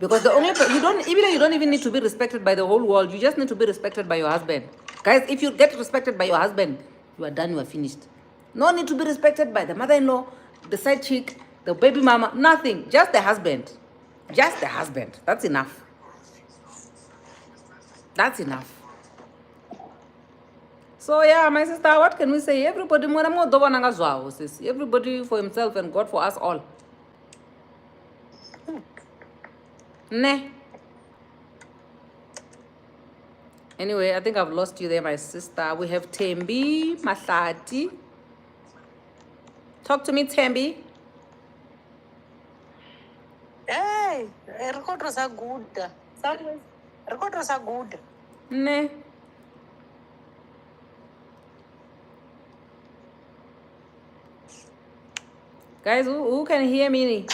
Because you don't even need to be respected by the whole world. You just need to be respected by your husband. Guys, if you get respected by your husband, you are done, you are finished. No need to be respected by the mother-in-law, the side chick, the baby mama, nothing. Just the husband. Just the husband. That's enough. That's enough. So yeah, my sister, what can we say? Everybody for himself and God for us all. Ne. Anyway, I think I've lost you there, my sister. We have Tembi Mahlati. Talk to me, Tembi. Hey, record was a good. Record was a good. Ne. Guys, who can hear me?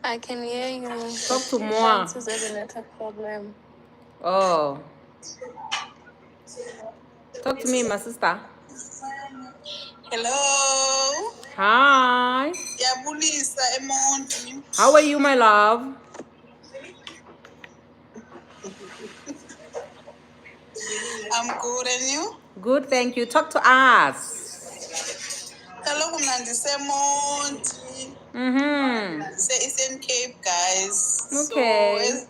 I can hear you. Talk to more. This is a network problem. Oh. Talk to me, my sister. Hello. Hi. Yeah, Bulisa, How are you, my love? I'm good, and you? Good, thank you. Talk to us. Kaloku mna ndisemonti. Mm-hmm. Ise-Eastern Cape, guys. Okay. So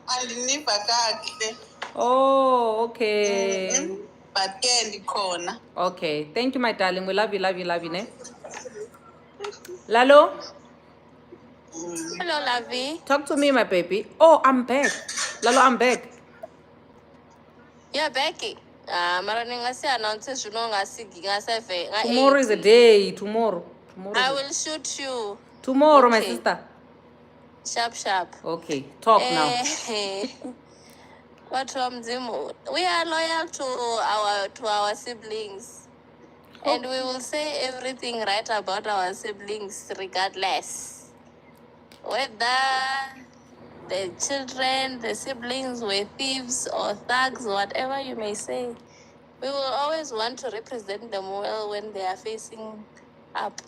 andiniva kakhe. Oh, okay. But ke ndikhona. Okay. Thank you, my darling. We love you, love you, love you, ne? Lalo, Hello, Lavi. talk to me, my baby. Oh, I'm back. Lalo, I'm back. Yeah, Becky. Mara ningasi announce zvino ngaseve nga Tomorrow is a 8. day. Tomorrow. Tomorrow. I Is will shoot you. Tomorrow, my Okay. sister. Sharp, sharp. Okay. Talk now. But we are loyal to our siblings. And we will say everything right about our siblings regardless. Whether the children, the siblings were thieves or thugs, whatever you may say, we will always want to represent them well when they are facing up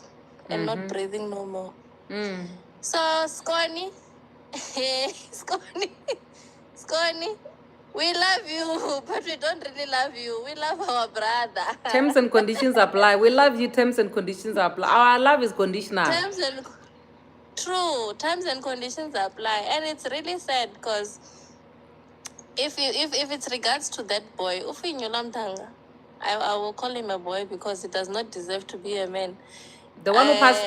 and not breathing no more. So, Scony, Scony, we love you, but we don't really love you. We love our brother. Terms and conditions apply. We love you. Terms and conditions apply. Our love is conditional. True, terms and conditions apply, and it's really sad because if it's regards to that boy, I will call him a boy because he does not deserve to be a man. The one who passed.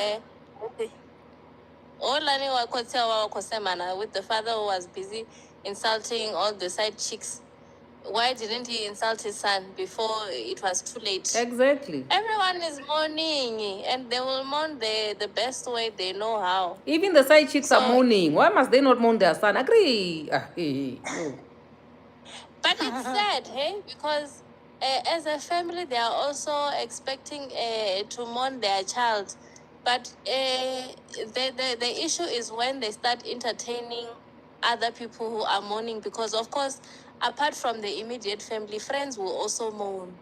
With the father who was busy insulting all the side chicks. Why didn't he insult his son before it was too late? Exactly. Everyone is mourning, and they will mourn the best way they know how. Even the side chicks are mourning. Why must they not mourn their son? Agree. No. But it's sad, hey, because as a family, they are also expecting to mourn their child. But the issue is when they start entertaining other people who are mourning, because, of course, apart from the immediate family, friends will also mourn,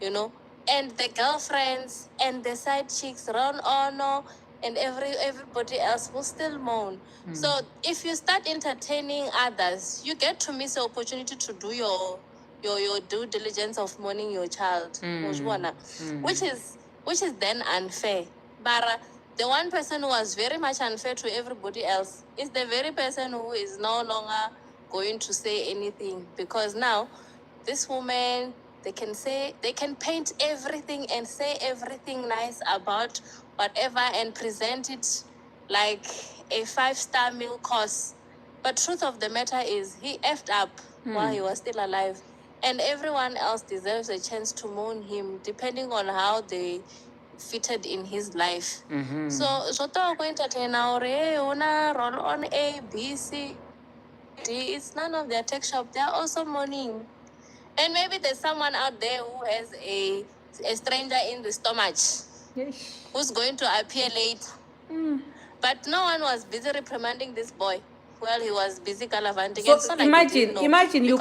and the girlfriends and the side chicks, Ron Ono, and everybody else will still mourn. So if you start entertaining others, you get to miss the opportunity to do your due diligence of mourning your child, which is then unfair. But the one person who was very much unfair to everybody else is the very person who is no longer going to say anything, because now this woman, they can paint everything and say everything nice about whatever and present it like a 5-star meal course. But truth of the matter is he effed up while he was still alive. And everyone else deserves a chance to mourn him depending on how they fitted in his life. So, Soto going to entertain our roll on A, B, C, D. It's none of their tech shop. They are also mourning. And maybe there's someone out there who has a stranger in the stomach who's going to appear late. But no one was busy reprimanding this boy while he was busy gallivanting. So imagine you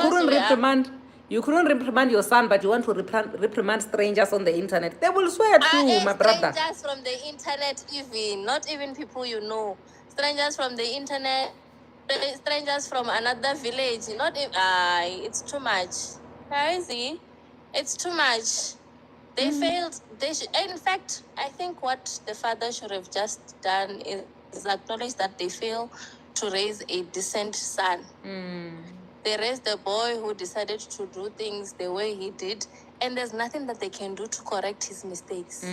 couldn't reprimand your son, but you want to reprimand strangers on the internet. They will swear too, my brother. Strangers from the internet, not even people you know. Strangers from the internet, strangers from another village. It's too much. Crazy. It's too much. They failed. In fact, I think what the father should have just done is acknowledge that they failed to raise a decent son. They raised a boy who decided to do things the way he did, and there's nothing that they can do to correct his mistakes.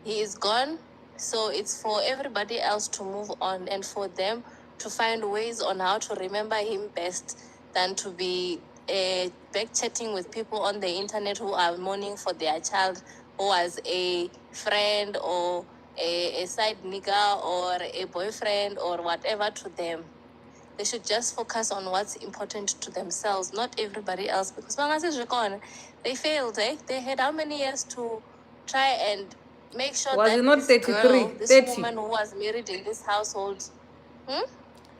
He is gone, so it's for everybody else to move on and for them to find ways on how to remember him best than to be back chatting with people on the internet who are mourning for their child who was a friend or a side nigga or a boyfriend or whatever to them. They should just focus on what's important to themselves, not everybody else. Because they failed, eh? They had how many years to try and make sure Was that it not this 33? girl, this 30? woman who was married in this household.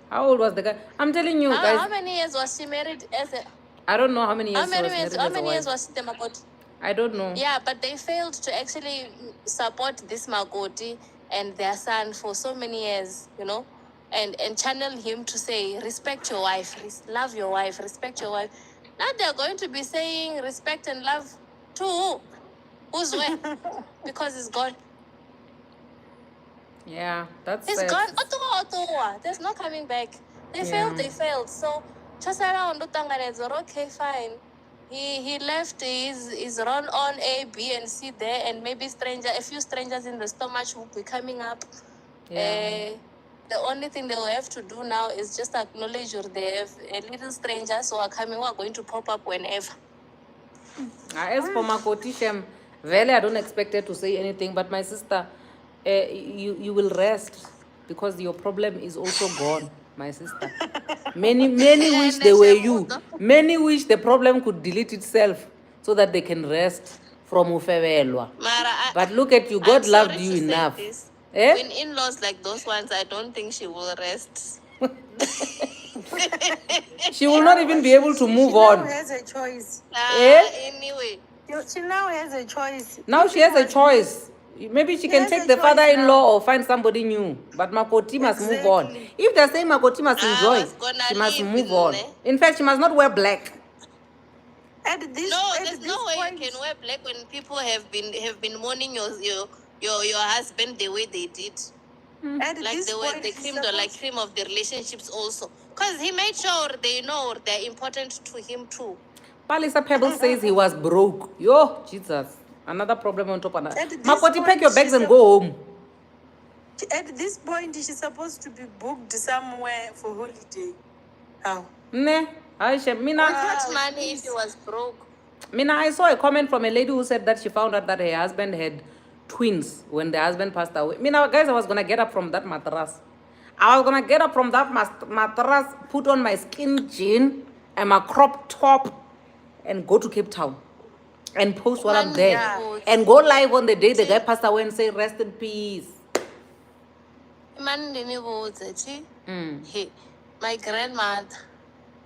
How old was the guy? I'm telling you, guys. How many years was she married as a... I don't know how many years she was married How as a many years wife. was the Makoti? I don't know. Yeah, but they failed to actually support this Makoti and their son for so many years, and channel him to say, respect your wife, love your wife, respect your wife. Now they're going to be saying respect and love to who? Who's where? Because it's gone. Yeah, that's It's it. gone. Otoa. There's no coming back. They failed. So just around okay, fine. He left his run on A, B, and C there, and maybe a few strangers in the stomach will be coming up. Yeah. The only thing they will have to do now is just acknowledge they have a little strangers who are coming, who are going to pop up whenever. As for Makoti Shem, really, I don't expect her to say anything, but my sister, you will rest because your problem is also gone, my sister. Many wish they were you. Many wish the problem could delete itself so that they can rest from Ufevelwa. But look at you, God loved you enough. When in-laws like those ones, I don't think she will rest. She will not even be able to move on. She now has a choice. Anyway. She now has a choice. Now she has a choice. Maybe she can take the father-in-law or find somebody new. But Makoti must move on. If they're saying Makoti must enjoy, she must move on. In fact, she must not wear black. There's no way you can wear black when people have been mourning your husband the way they did. Like the cream of the relationships also. Because he made sure they know they're important to him too. Palisa Pebble says he was broke. Yo, Jesus. Another problem on top of that. Makoti, pack your bags and go home. At this point, she's supposed to be booked somewhere for holiday. How? Ne, Aisha, Mina. What money if he was broke? Mina, I saw a comment from a lady who said that she found out that her husband had twins when the husband passed away. Mina, guys, I was going to get up from that mattress. I was going to get up from that mattress, put on my skin jean and my crop top and go to Cape Town and post while I'm there. And go live on the day the guy passed away and say, rest in peace. My grandmother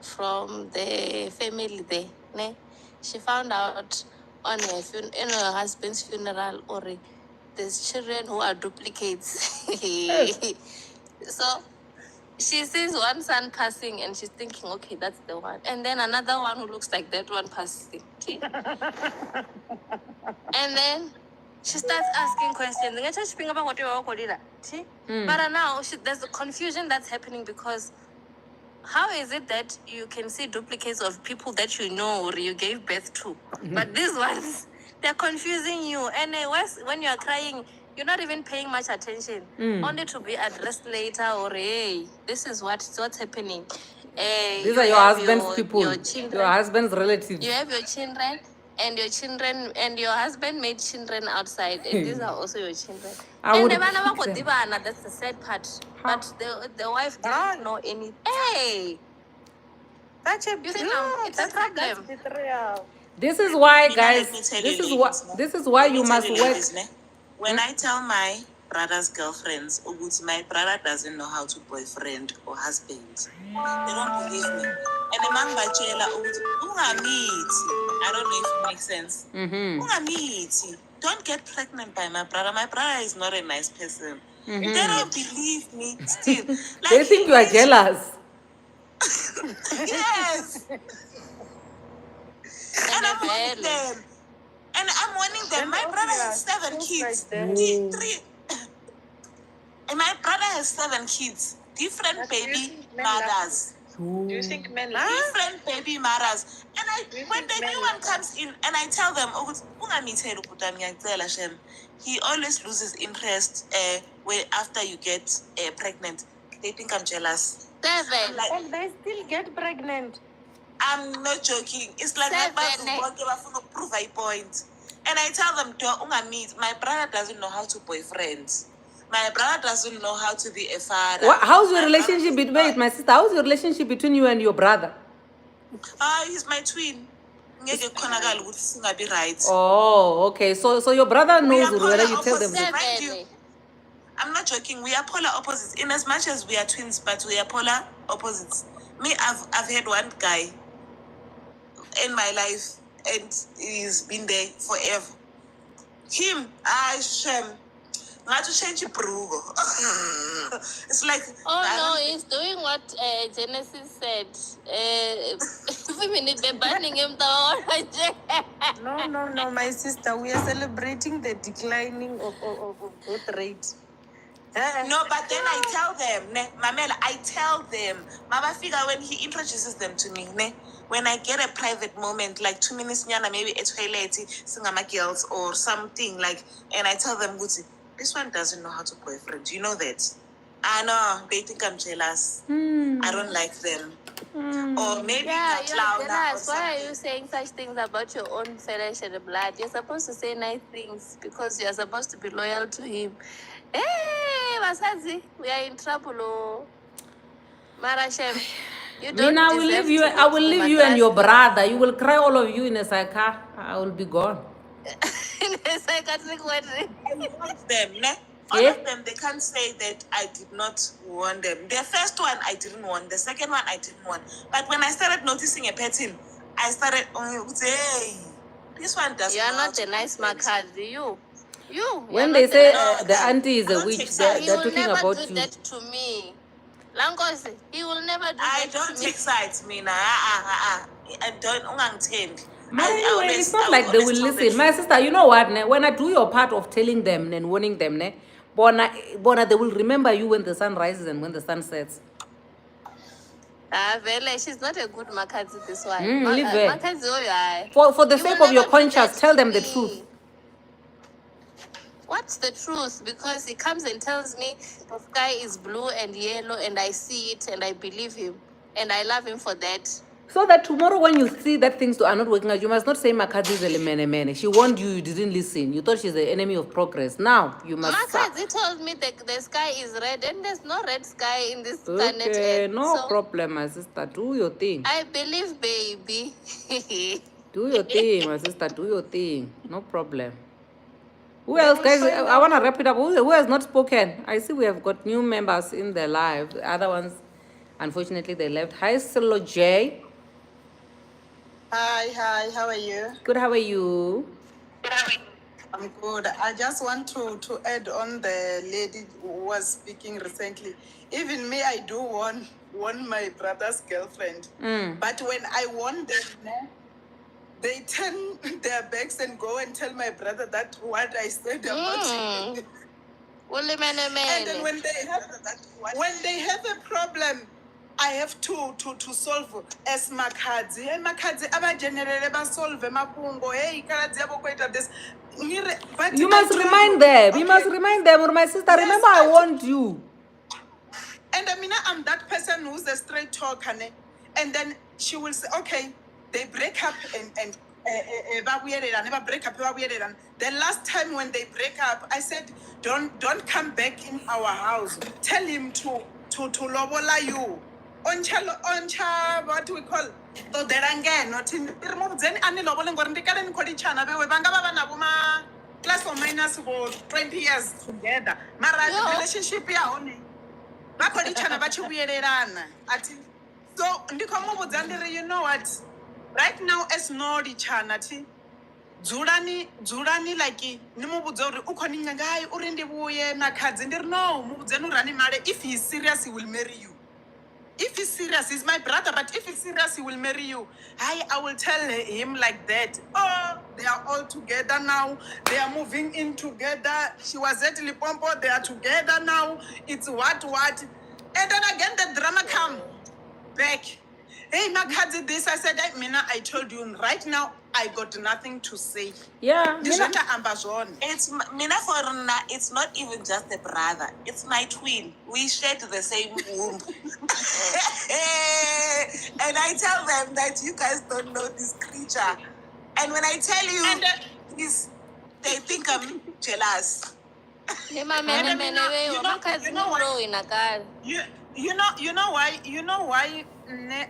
from the family there, ne? She found out on her husband's funeral, or there's children who are duplicates. So she sees one son passing and she's thinking, okay, that's the one. And then another one who looks like that one passing. And then she starts asking questions. But now there's a confusion that's happening because how is it that you can see duplicates of people that you know or you gave birth to? But these ones, they're confusing you. And when you're crying, you're not even paying much attention. Only to be addressed later or, hey, this is what's happening. These are your husband's people, your husband's relatives. You have your children, and your husband made children outside, and these are also your children. That's the sad part. But the wife didn't know anything. Hey! That's a it's a problem. This is why, guys, this is why you must work. When I tell my brother's girlfriends, my brother doesn't know how to boyfriend or husband, they don't believe me. And the man bachela, I don't know if it makes sense. Don't get pregnant by my brother. My brother is not a nice person. They don't believe me still. Like, they think you are jealous. Yes. And I'm warning them. And I'm warning them. My brother has 7 kids. And my brother has 7 kids. Different baby mothers. Do you think men different baby mothers? And when the new one comes in, and I tell them, he always loses interest after you get pregnant. They think I'm jealous. 7. And they still get pregnant. I'm not joking. It's like my brother prove a point. And I tell them, my brother doesn't know how to boyfriend. My brother doesn't know how to be a father. How's your relationship between my sister? How's your relationship between you and your brother? He's my twin. Oh, okay. So your brother knows whether you tell them. I'm not joking. We are polar opposites. In as much as we are twins, but we are polar opposites. Me, I've had one guy in my life, and he's been there forever. Him, Shem. Ngathi change ibruko. It's like Oh no, he's doing what Genesis said. No, my sister, we are celebrating the declining of birth rate. No, but then I tell them, ne, Mamela, I tell them, Mama Figa, when he introduces them to me, ne, when I get a private moment, like 2 minutes, nyana, maybe a toilet, singama girls or something, like, and I tell them, Guti, this one doesn't know how to boyfriend. You know that? I know, they think I'm jealous. I don't like them. Or maybe Yeah, not you're loud or jealous. Why are something. you saying such things about your own flesh and blood? You're supposed to say nice things because you're supposed to be loyal to him. Hey, Masazi, we are in trouble. Oh. Marashem, you don't Mina, I will deserve leave you. to I go will to the leave you and your madrasa. brother. You will cry, all of you, in a car. I will be gone. In a psychiatric ward. I want them, ne? All Yeah? of them, they can't say that I did not want them. The first one I didn't want, the second one I didn't want. But when I started noticing a pattern, I started, hey, this one doesn't You are know how not to a nice boyfriend. Makazi. You When are they not a say nice the Makazi. auntie is I a don't witch, take they're, sides. He they're will talking never about do you. that to me. Langosi, he will never do I that don't to me. take sides, Mina. I don't ungangithembi. But anyway, it's not I will like they always will tell the listen. My truth. sister, you know what? Ne? When I do your part of telling them and warning them, ne? Bona, they will remember you when the sun rises and when the sun sets. Vele, she's not a good Makazi, this one. Leave her. Makazi, oh yeah. For the He will sake of your never do that conscience, tell to them the me. truth. What's the truth? Because he comes and tells me the sky is blue and yellow and I see it and I believe him and I love him for that. So that tomorrow when you see that things are not working out, you must not say Makadi is a mene. She warned you, you didn't listen. You thought she's the enemy of progress. Now, you must... Makazi told me the sky is red and there's no red sky in this planet Okay, Earth. no So problem, my sister. Do your thing. I believe, baby. Do your thing, my sister. Do your thing. No problem. Who else, guys? I want to wrap it up. Who has not spoken? I see we have got new members in the live. The other ones, unfortunately, they left. Hi, Silo J. Hi, how are you? Good, how are you? I'm good. I just want to add on the lady who was speaking recently. Even me, I do want my brother's girlfriend. But when I want them, they turn their backs and go and tell my brother that what I said about him. And then when they have a problem, I have to solve as Makadzi. Hey, Makadzi, aba generally ba solve mapungo. Hey, Kaladzi abo kweta this. But You must remind them. You must remind them, or my sister. Yes, remember, I warned you. And I mean, I'm that person who's a straight talker, ne? And then she will say, okay, they break up and never break up. The last time when they break up, I said, don't come back in our house. Tell him to lobola you. Oncha, what we call to derange, not in then ani lobole ngor ndikale nkodi chana bewe banga baba na buma plus or minus for 20 years together. Mara relationship ya only. Bakodi chana bachi uyelelana. Ati so ndikomubudza ndiri, you know what? Right now as no chana ti dzulani like nimubudza uri ukhoni nyangai uri ndibuye Makadzi ndiri no mubudza urani mare. If he's serious he will marry you. If he's serious, he's my brother, but if he's serious, he will marry you. I will tell him like that. Oh, they are all together now. They are moving in together. She was at Lipompo. They are together now. It's what. And then again, the drama come back. Hey, Makadzi, this. I said, Mina, I told you, right now, I got nothing to say. Yeah. It's Mina Forna, it's not even just a brother, it's my twin. We shared the same womb. And I tell them that you guys don't know this creature. And when I tell you this, they think I'm jealous. You know why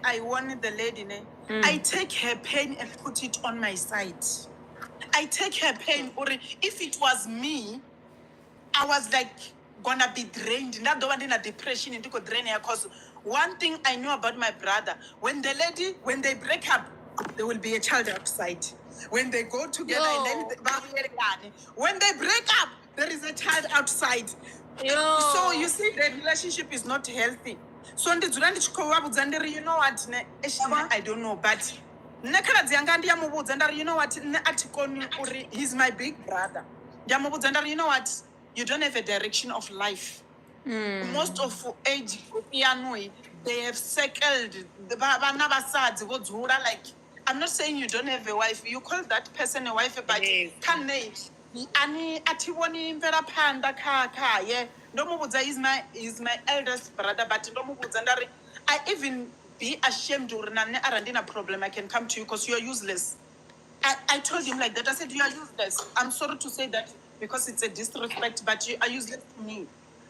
I wanted the lady. I take her pain and put it on my side. I take her pain. Or if it was me, I was like gonna be drained. Not the one in a depression and to drain her. Because one thing I know about my brother, when they break up, there will be a child outside. When they go together, and then when they break up, there is a child outside. So you see, the relationship is not healthy. So you know what? I don't know, but you know what? He's my big brother. You know what? You don't have a direction of life. Most of age they have circled the like I'm not saying you don't have a wife. You call that person a wife, but can they? Ani atiwoni mvera panda kha yeah. Ndomubudza is my eldest brother, but ndomubudza ndari I even be ashamed uri nane arandina problem. I can come to you because you are useless. I told him like that. I said, you are useless. I'm sorry to say that because it's a disrespect, but you are useless to me.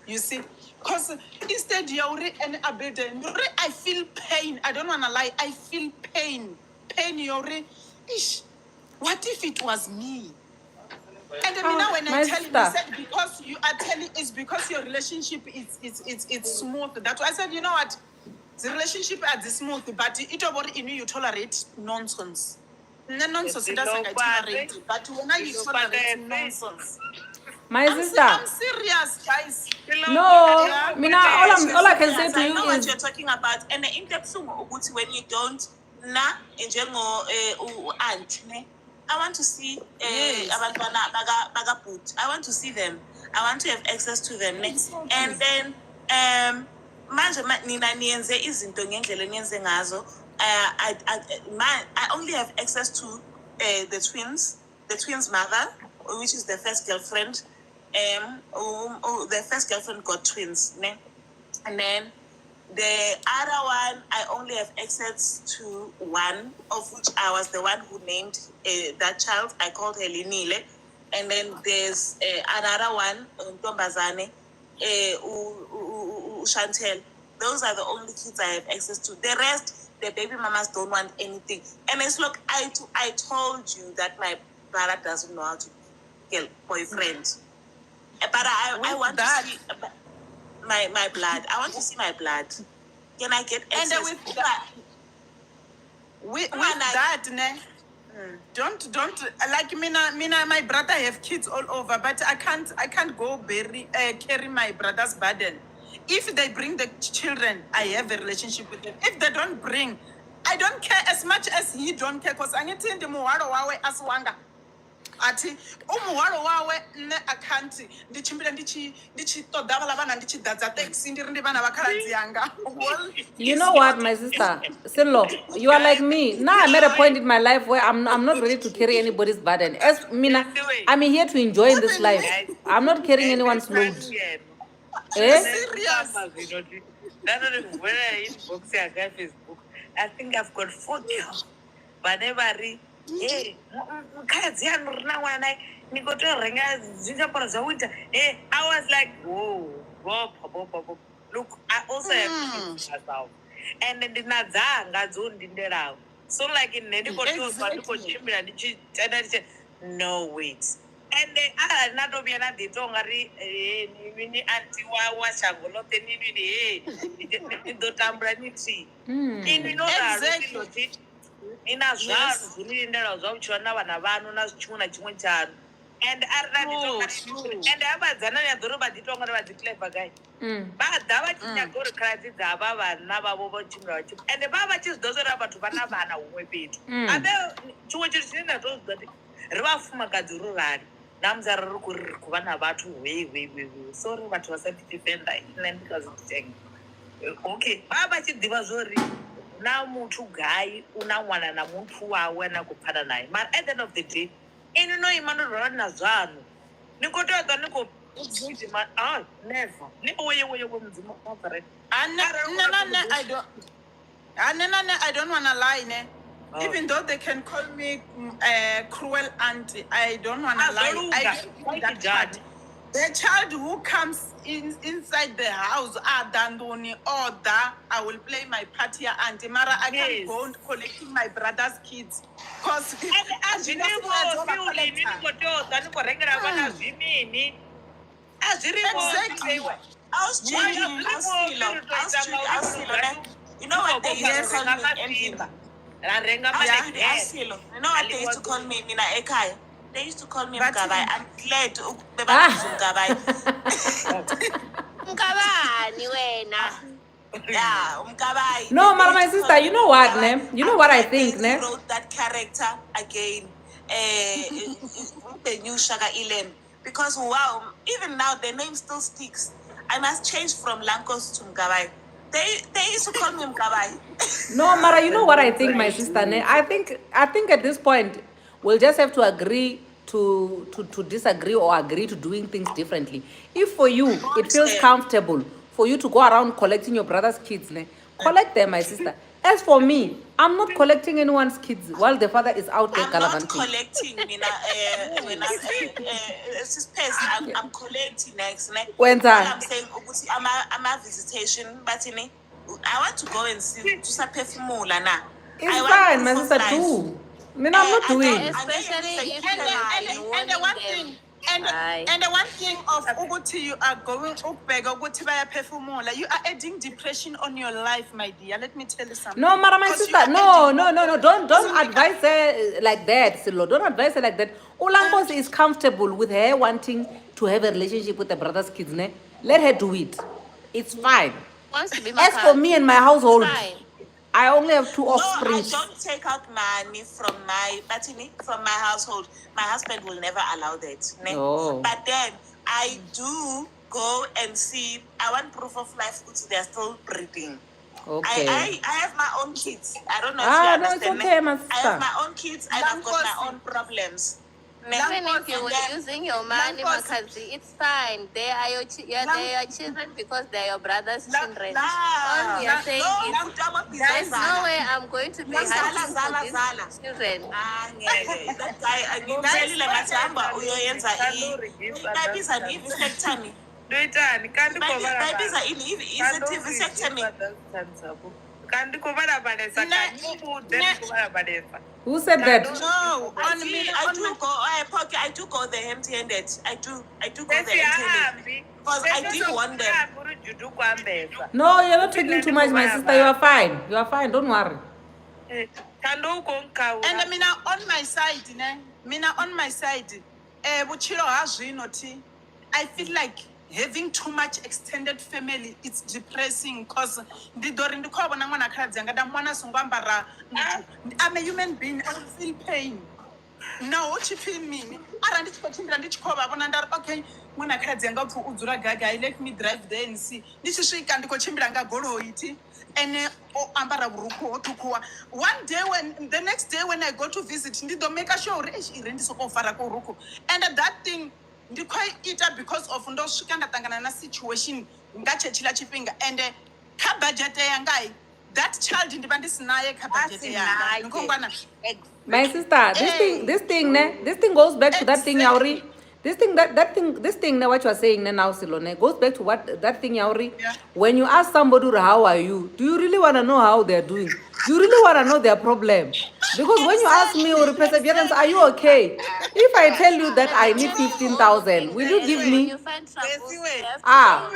You see? Because instead, you're and I feel pain. I don't want to lie. I feel pain. Pain, ish. What if it was me? And then now when I tell him, he said, because you are telling, it's because your relationship is smooth. That's why I said, you know what? The relationship is smooth, but it about you tolerate nonsense. Nonsense doesn't tolerate it, but when you tolerate nonsense. My sister. I'm serious, guys. No, Mina, all I can say to you I know what is you're talking about. And in depth, when you don't, aunt, I want to see I want to see them. I want to have access to them. And then manje nina nienze izinto ngendlela nienze ngazo. I only have access to the twins' mother, which is the first girlfriend. The first girlfriend got twins, ne? And then the other one, I only have access to one, of which I was the one who named that child. I called her Linile. And then there's another one, Ntombazane, Chantel. Those are the only kids I have access to. The rest, the baby mamas don't want anything. And it's look, I told you that my brother doesn't know how to kill boyfriend. But I want to see my blood. I want to see my blood. Can I get access? And with that, ne? Don't like Mina. My brother have kids all over, but I can't go carry my brother's burden. If they bring the children, I have a relationship with them. If they don't bring, I don't care as much as he don't care. Cause angithi ndimuhalo wawe aswanga. Ati umuhalo wawe ne account ndichimbira ndichi toda balabana ndichidadza taxi ndiri bana bakaladzianga. you know what, my sister, Silo, you are like me. Now I'm at a point in my life where I'm not ready to carry anybody's burden. As Mina, I'm here to enjoy this life. I'm not carrying anyone's load. Serious? I think I've got 4 girls. Whenever I was like, whoa. Look, I also have kids myself. And then so like in no wait. And then not be another dongari anti washango exactly. In a yes. And abazana yadoruba ditonga clever guy. But dawa chinyagoro krati daba naba bobo chimra chim. And the baba just doesn't have to banana webit. And then chuochina those that Rafuma Gadurari. Namza Kubana Batu way. Sorry, but was a defender in because of the okay, Baba Chidivazori. Now mutu guy, una wana na mutu wa wena kupadanai. But at the end of the day, you know imano rana zanu. Niko to niko never. Niko way I don't wanna lie, ne. Even though they can call me cruel auntie, I don't wanna lie. I that part. The child who comes inside the house, Dandoni order, I will play my party auntie. Mara, I can't go and collecting my brother's kids. Because exactly. You know what they used to call me? You know what they used to call me? Mina Ekai. They used to call me But- Mgabai. I'm glad Ah. Mgabai. Mngabani wena. Yeah, Mgabai. No, They mara, my used to sister, call you me know what, Mgabai. ne? You know I'm what I glad think, they ne? wrote that character again. The new Shaka Ilen. Because wow, even now the name still sticks. I must change from Lankos to Mgabai. They used to call me Mgabai. No, Mara, you know what I think, my sister, ne? I think at this point, we'll just have to agree to disagree or agree to doing things differently. If for you, it feels comfortable for you to go around collecting your brother's kids, ne? Collect them, my sister. As for me, I'm not collecting anyone's kids while the father is out there I'm not gallivanting. collecting, I'm collecting next. When's All that? I'm saying, I'm a visitation, but I want to go and see to Sapefimula now. It's fine, my sister, too. I mean, I'm not doing. Especially if you have been And the warning one them. thing, and Aye. the one thing of ukuthi you are going ukubheka ukuthi bayaphefumula, you are adding depression on your life, my dear. Let me tell you something. No, Mara, my 'Cause you sister, are no, adding no, more no, no, problems. don't advise her like that, Silo. Don't advise her like that. Ulankos is comfortable with her wanting to have a relationship with her brother's kids, ne? Let her do it. It's fine. Wants to be As for me and my household, Fine. I only have 2 No, I offspring. don't take out money from my household. My husband will never allow that. Ne? Oh. But then I do go and see. I want proof of life. They're still breeding. Okay. I have my own kids. I don't know if Ah, you no, it's understand. okay, my I sister. have my own kids and I've got my own problems. Even if you were Then- using your money, Lankosi. Makazi, it's fine. They are your they are your children because they are your brother's children. All we are saying is there's no way I'm going to be hunting for these children. That guy, ngimthelile ngathi hamba uyoyenza bayibiza ni vasectomy. Ndoitani kanti Bayibiza i vasectomy. kanti kubalabhalesa kanti kubalabhalesa. Who said that? No, on me, I do go there empty-handed. I do go there empty-handed. Because I didn't want them. No, you're not talking too much, my sister. You are fine. You are fine. Don't worry. and mina on my side, on my side, butchilo hazvino ti, I feel like having too much extended family, it's depressing because I'm a human being, I will feel pain. No, what you feel me? Okay, when I can't Uzura Gaga, let me drive there and see. This is and Cochimbanga Goro iti. And Ambara Ruko Tukua. One day when the next day when I go to visit, don't make a show, and that thing. The quite eat up because of those kind of situation. Gacha chila chipinga and budget guy. That child in the bandis naye budget. My sister, this thing goes back to that thing, Yauri. This thing, what you are saying now, Silone, goes back to what that thing, Yauri. Yeah. When you ask somebody, how are you? Do you really want to know how they're doing? Do you really want to know their problem? Because when you ask me, or perseverance, are you okay? If I tell you that I need 15,000, will you give When me? you find trouble, you have to Ah.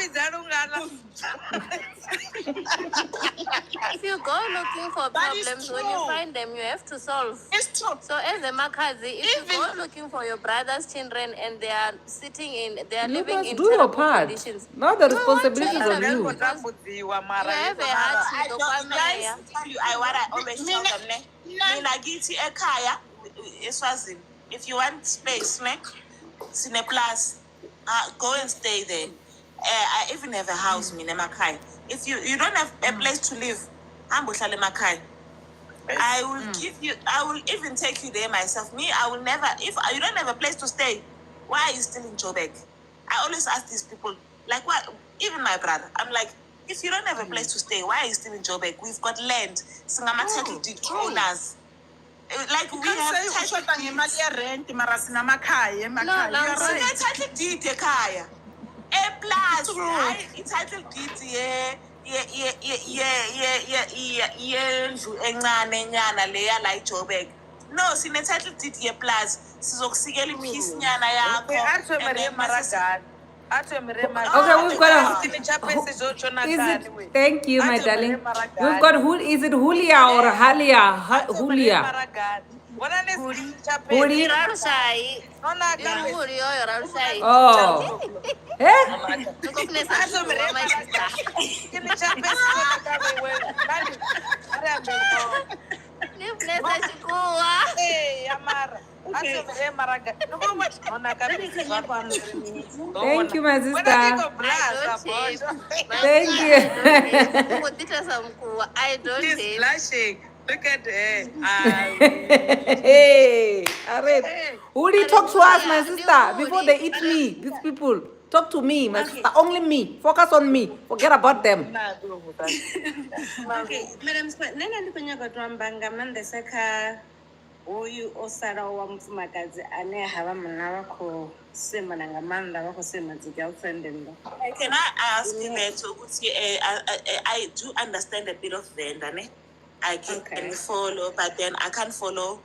If you go looking for That is problems, when you true. find them, you have to solve. It's true. So as a Makazi, if you Even- go looking for your brother's children and they are You living must in do your terrible part. conditions, Now the you want to responsibility is on intervene you. because you have a heart I to don't come here. tell you what I always tell them. Mina githi ekhaya eSwazini. If you want space, Sine Plus, go and stay there. I even have a house, mina emakhaya. If you don't have a place to live, hamba uhlale emakhaya. I will give you. I will even take you there myself. Me, I will never. If you don't have a place to stay, why are you still in Joburg? I always ask these people, like, what? Even my brother, I'm like, if you don't have a place to stay, why are you still in Joburg? We've got land. Singama title deed owners. Like we have title rent, marasina makai, No, no, Sine title deed ekhaya. A plus, title deed yendlu encane nyana leya la eJoburg. No, sine title deed ye plus sizokusikela ipiece nyana yakho. And then mase- Okay, we've got a. Thank you, my darling. We've got who is it Julia or Halia? Julia. Bona ne chape. Huli. Rarushai. Nona ka. Muri yoyo rarushai. Oh. Eh? Ukufunesa shikuwa my sister. Kini chape sona ka wewe. Nani? Ara mbeko. Nifunesa shikuwa. Eh, Amara. Okay. Ase maraga. Nuko mo nona ka. Let me tell you about me. Thank you, my Bona sister. niko blaza bonjo. Thank you. Ukutitesa mkuwa. I don't She's hate. blushing. Look at her. Hey, Arif. Hey. Huli, talk to us, my Hallelujah. sister, before they eat me. These people. Talk to me, my sister. Only me. Focus on me. Forget about them. Okay, Madam Sport, nena ndikonyaka twambanga mandeseka uyu osara wa mfumakazi ane hava munna vakho semana nga maanḓa vakho sema dzi girlfriend ndo. Can I ask you that I do understand a bit of Venda, ne? I can follow, but then I can't follow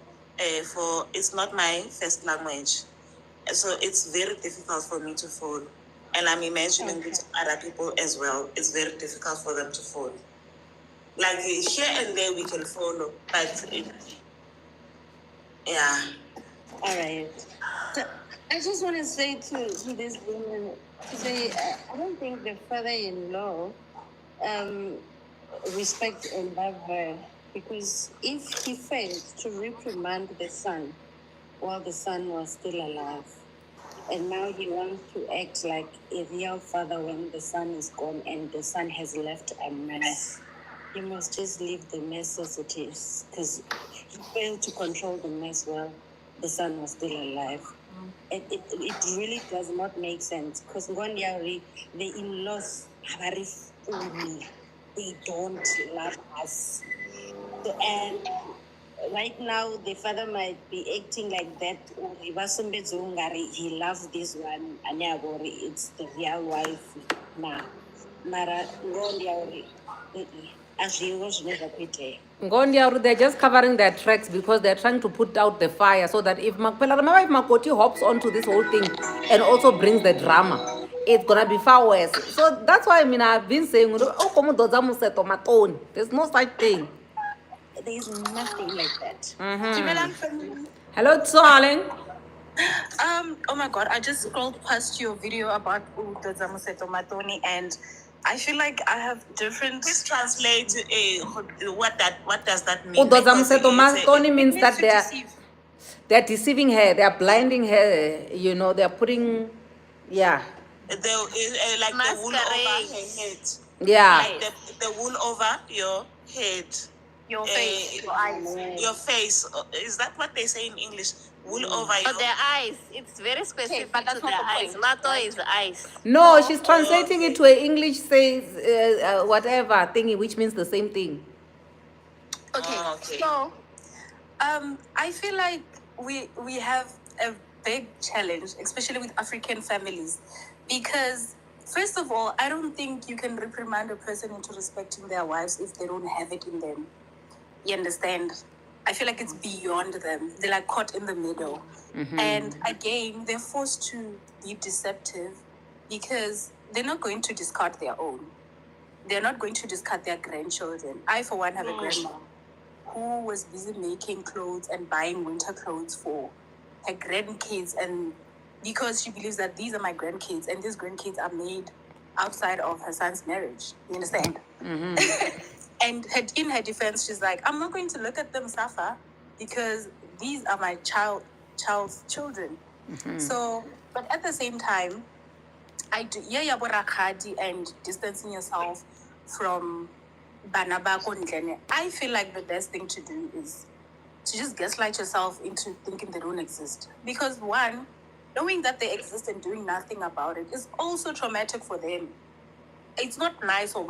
for it's not my first language. So it's very difficult for me to follow. And I'm imagining with other people as well. It's very difficult for them to follow. Like here and there we can follow, but yeah. All right. So I just want to say to these women, to say I don't think the father-in-law respect and love her, because if he failed to reprimand the son while the son was still alive, and now he wants to act like a real father when the son is gone and the son has left a mess, you must just leave the mess as it is, because he failed to control the mess while the son was still alive. It really does not make sense, because the in-laws are very fool. They don't love us. So, and right now the father might be acting like that, or he loves this one and it's the real wife now. Mara Ngondia, they're just covering their tracks because they're trying to put out the fire so that if remember if Makoti hops onto this whole thing and also brings the drama, it's gonna be far worse. So that's why I've been saying, oh, there's no such thing. There's nothing like that. Hello, darling. Oh my God, I just scrolled past your video about Udozamuseto Matoni, and I feel like I have different. Please translate what does that mean? Udozamuseto Matoni means It that means to deceive. they're deceiving her, they're blinding her, they're putting, yeah. Like the wool over her head. Yeah. Like the wool over your head. Your face, your eyes. Your face. Is that what they say in English? Wool over your... Their eyes. It's very specific but that's to not their the eyes. point, Mato right? is eyes. No, she's translating it to an English says whatever thingy, which means the same thing. Okay, okay. so I feel like we have a big challenge, especially with African families, because first of all, I don't think you can reprimand a person into respecting their wives if they don't have it in them. You understand? I feel like it's beyond them. They're like caught in the middle. And again, they're forced to be deceptive because they're not going to discard their own. They're not going to discard their grandchildren. I, for one, have a grandma who was busy making clothes and buying winter clothes for her grandkids, and because she believes that these are my grandkids and these grandkids are made outside of her son's marriage. You understand? And in her defense, she's like, I'm not going to look at them suffer because these are my child's children. So, but at the same time, I do and distancing yourself from banabako ndlene. I feel like the best thing to do is to just gaslight yourself into thinking they don't exist. Because one, knowing that they exist and doing nothing about it is also traumatic for them. It's not nice or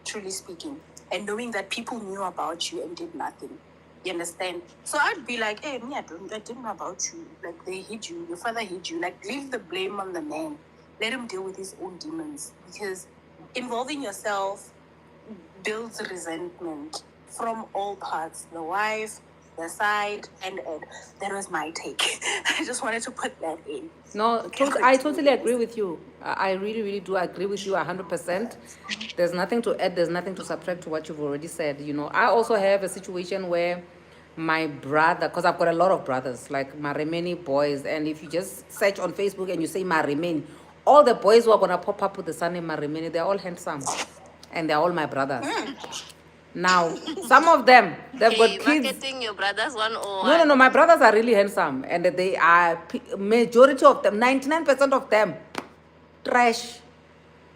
truly speaking, and knowing that people knew about you and did nothing. You understand? So I'd be like, hey, I didn't know about you. Like, they hid you, your father hid you. Like, leave the blame on the man. Let him deal with his own demons. Because involving yourself builds resentment from all parts. The wife, the side, and that was my take. I just wanted to put that in. No, I totally agree with you. I really, really do agree with you 100%. There's nothing to add, there's nothing to subtract to what you've already said. I also have a situation where my brother, because I've got a lot of brothers, like Maremeni boys, and if you just search on Facebook and you say Maremeni, all the boys who are gonna pop up with the surname Maremeni, they're all handsome, and they're all my brothers. Now, some of them, they've Hey, got kids. marketing your brothers 101. No, my brothers are really handsome, and they are majority of them, 99% of them, trash.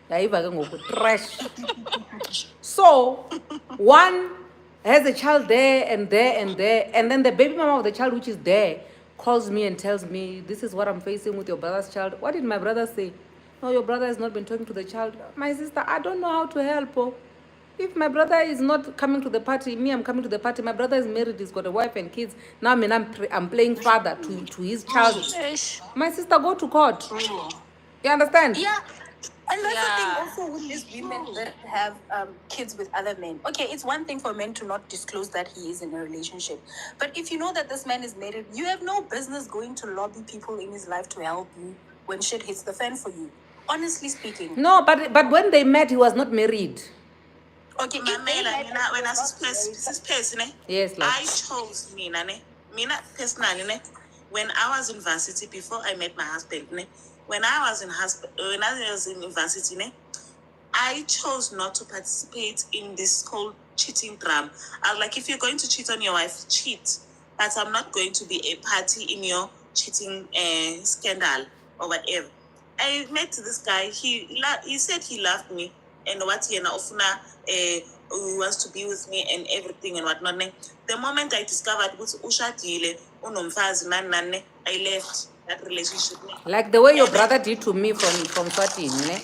Trash. So, one has a child there and there and there, and then the baby mama of the child, which is there, calls me and tells me, this is what I'm facing with your brother's child. What did my brother say? No, your brother has not been talking to the child. My sister, I don't know how to help. Oh. If my brother is not coming to the party, me, I'm coming to the party. My brother is married, he's got a wife and kids. Now, I mean, I'm playing father to his child. My sister, go to court. You understand? Yeah. And that's the thing Yeah. also with these women that have kids with other men. Okay, it's one thing for men to not disclose that he is in a relationship. But if you know that this man is married, you have no business going to lobby people in his life to help you when shit hits the fan for you. Honestly speaking. No, but when they met, he was not married. Okay, if they Mamela, met when I and they were not married, space, Yes, like. I chose Mina personally, when I was in university before I met my husband, when I was in university, I chose not to participate in this whole cheating drama. I was like, if you're going to cheat on your wife, cheat, but I'm not going to be a party in your cheating scandal or whatever. I met this guy. He said he loved me and what he wants to be with me and everything and whatnot. The moment I discovered ushadile unomfazi nani, I left that relationship. Like the way your brother did to me from Swatini, ne?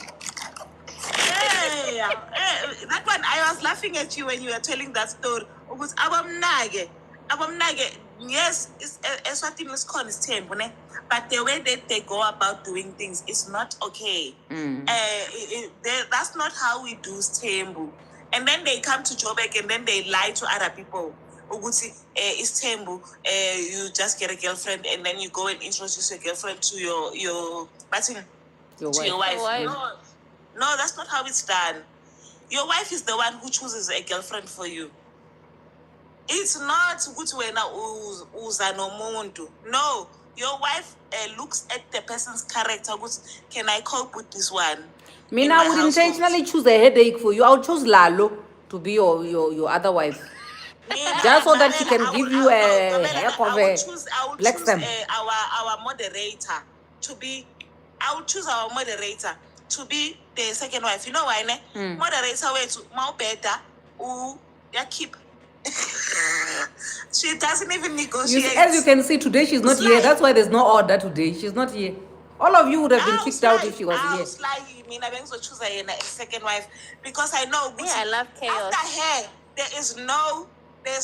Yeah, that one, I was laughing at you when you were telling that story. Because abamnage, yes, Eswatini is called temple, but the way that they go about doing things is not okay. That's not how we do temple. And then they come to Joburg and then they lie to other people. Uguti is temple. You just get a girlfriend and then you go and introduce your girlfriend to your wife. No, that's not how it's done. Your wife is the one who chooses a girlfriend for you. It's not good when uza nomuntu. No, your wife looks at the person's character. Can I cope with this one? Mina, I would intentionally choose a headache for you. I would choose Lalo to be your other wife. Just so that she can give you a heck of a black stamp. Our moderator to be. I would choose our moderator to be the second wife. You know why, ne? Moderator way to more better. Keep. She doesn't even negotiate. As you can see, today she's not here. That's why there's no order today. She's not here. All of you would have been kicked out if she was here. I was like, I'm going to choose a second wife because I know. Yeah, I love chaos. After her, there's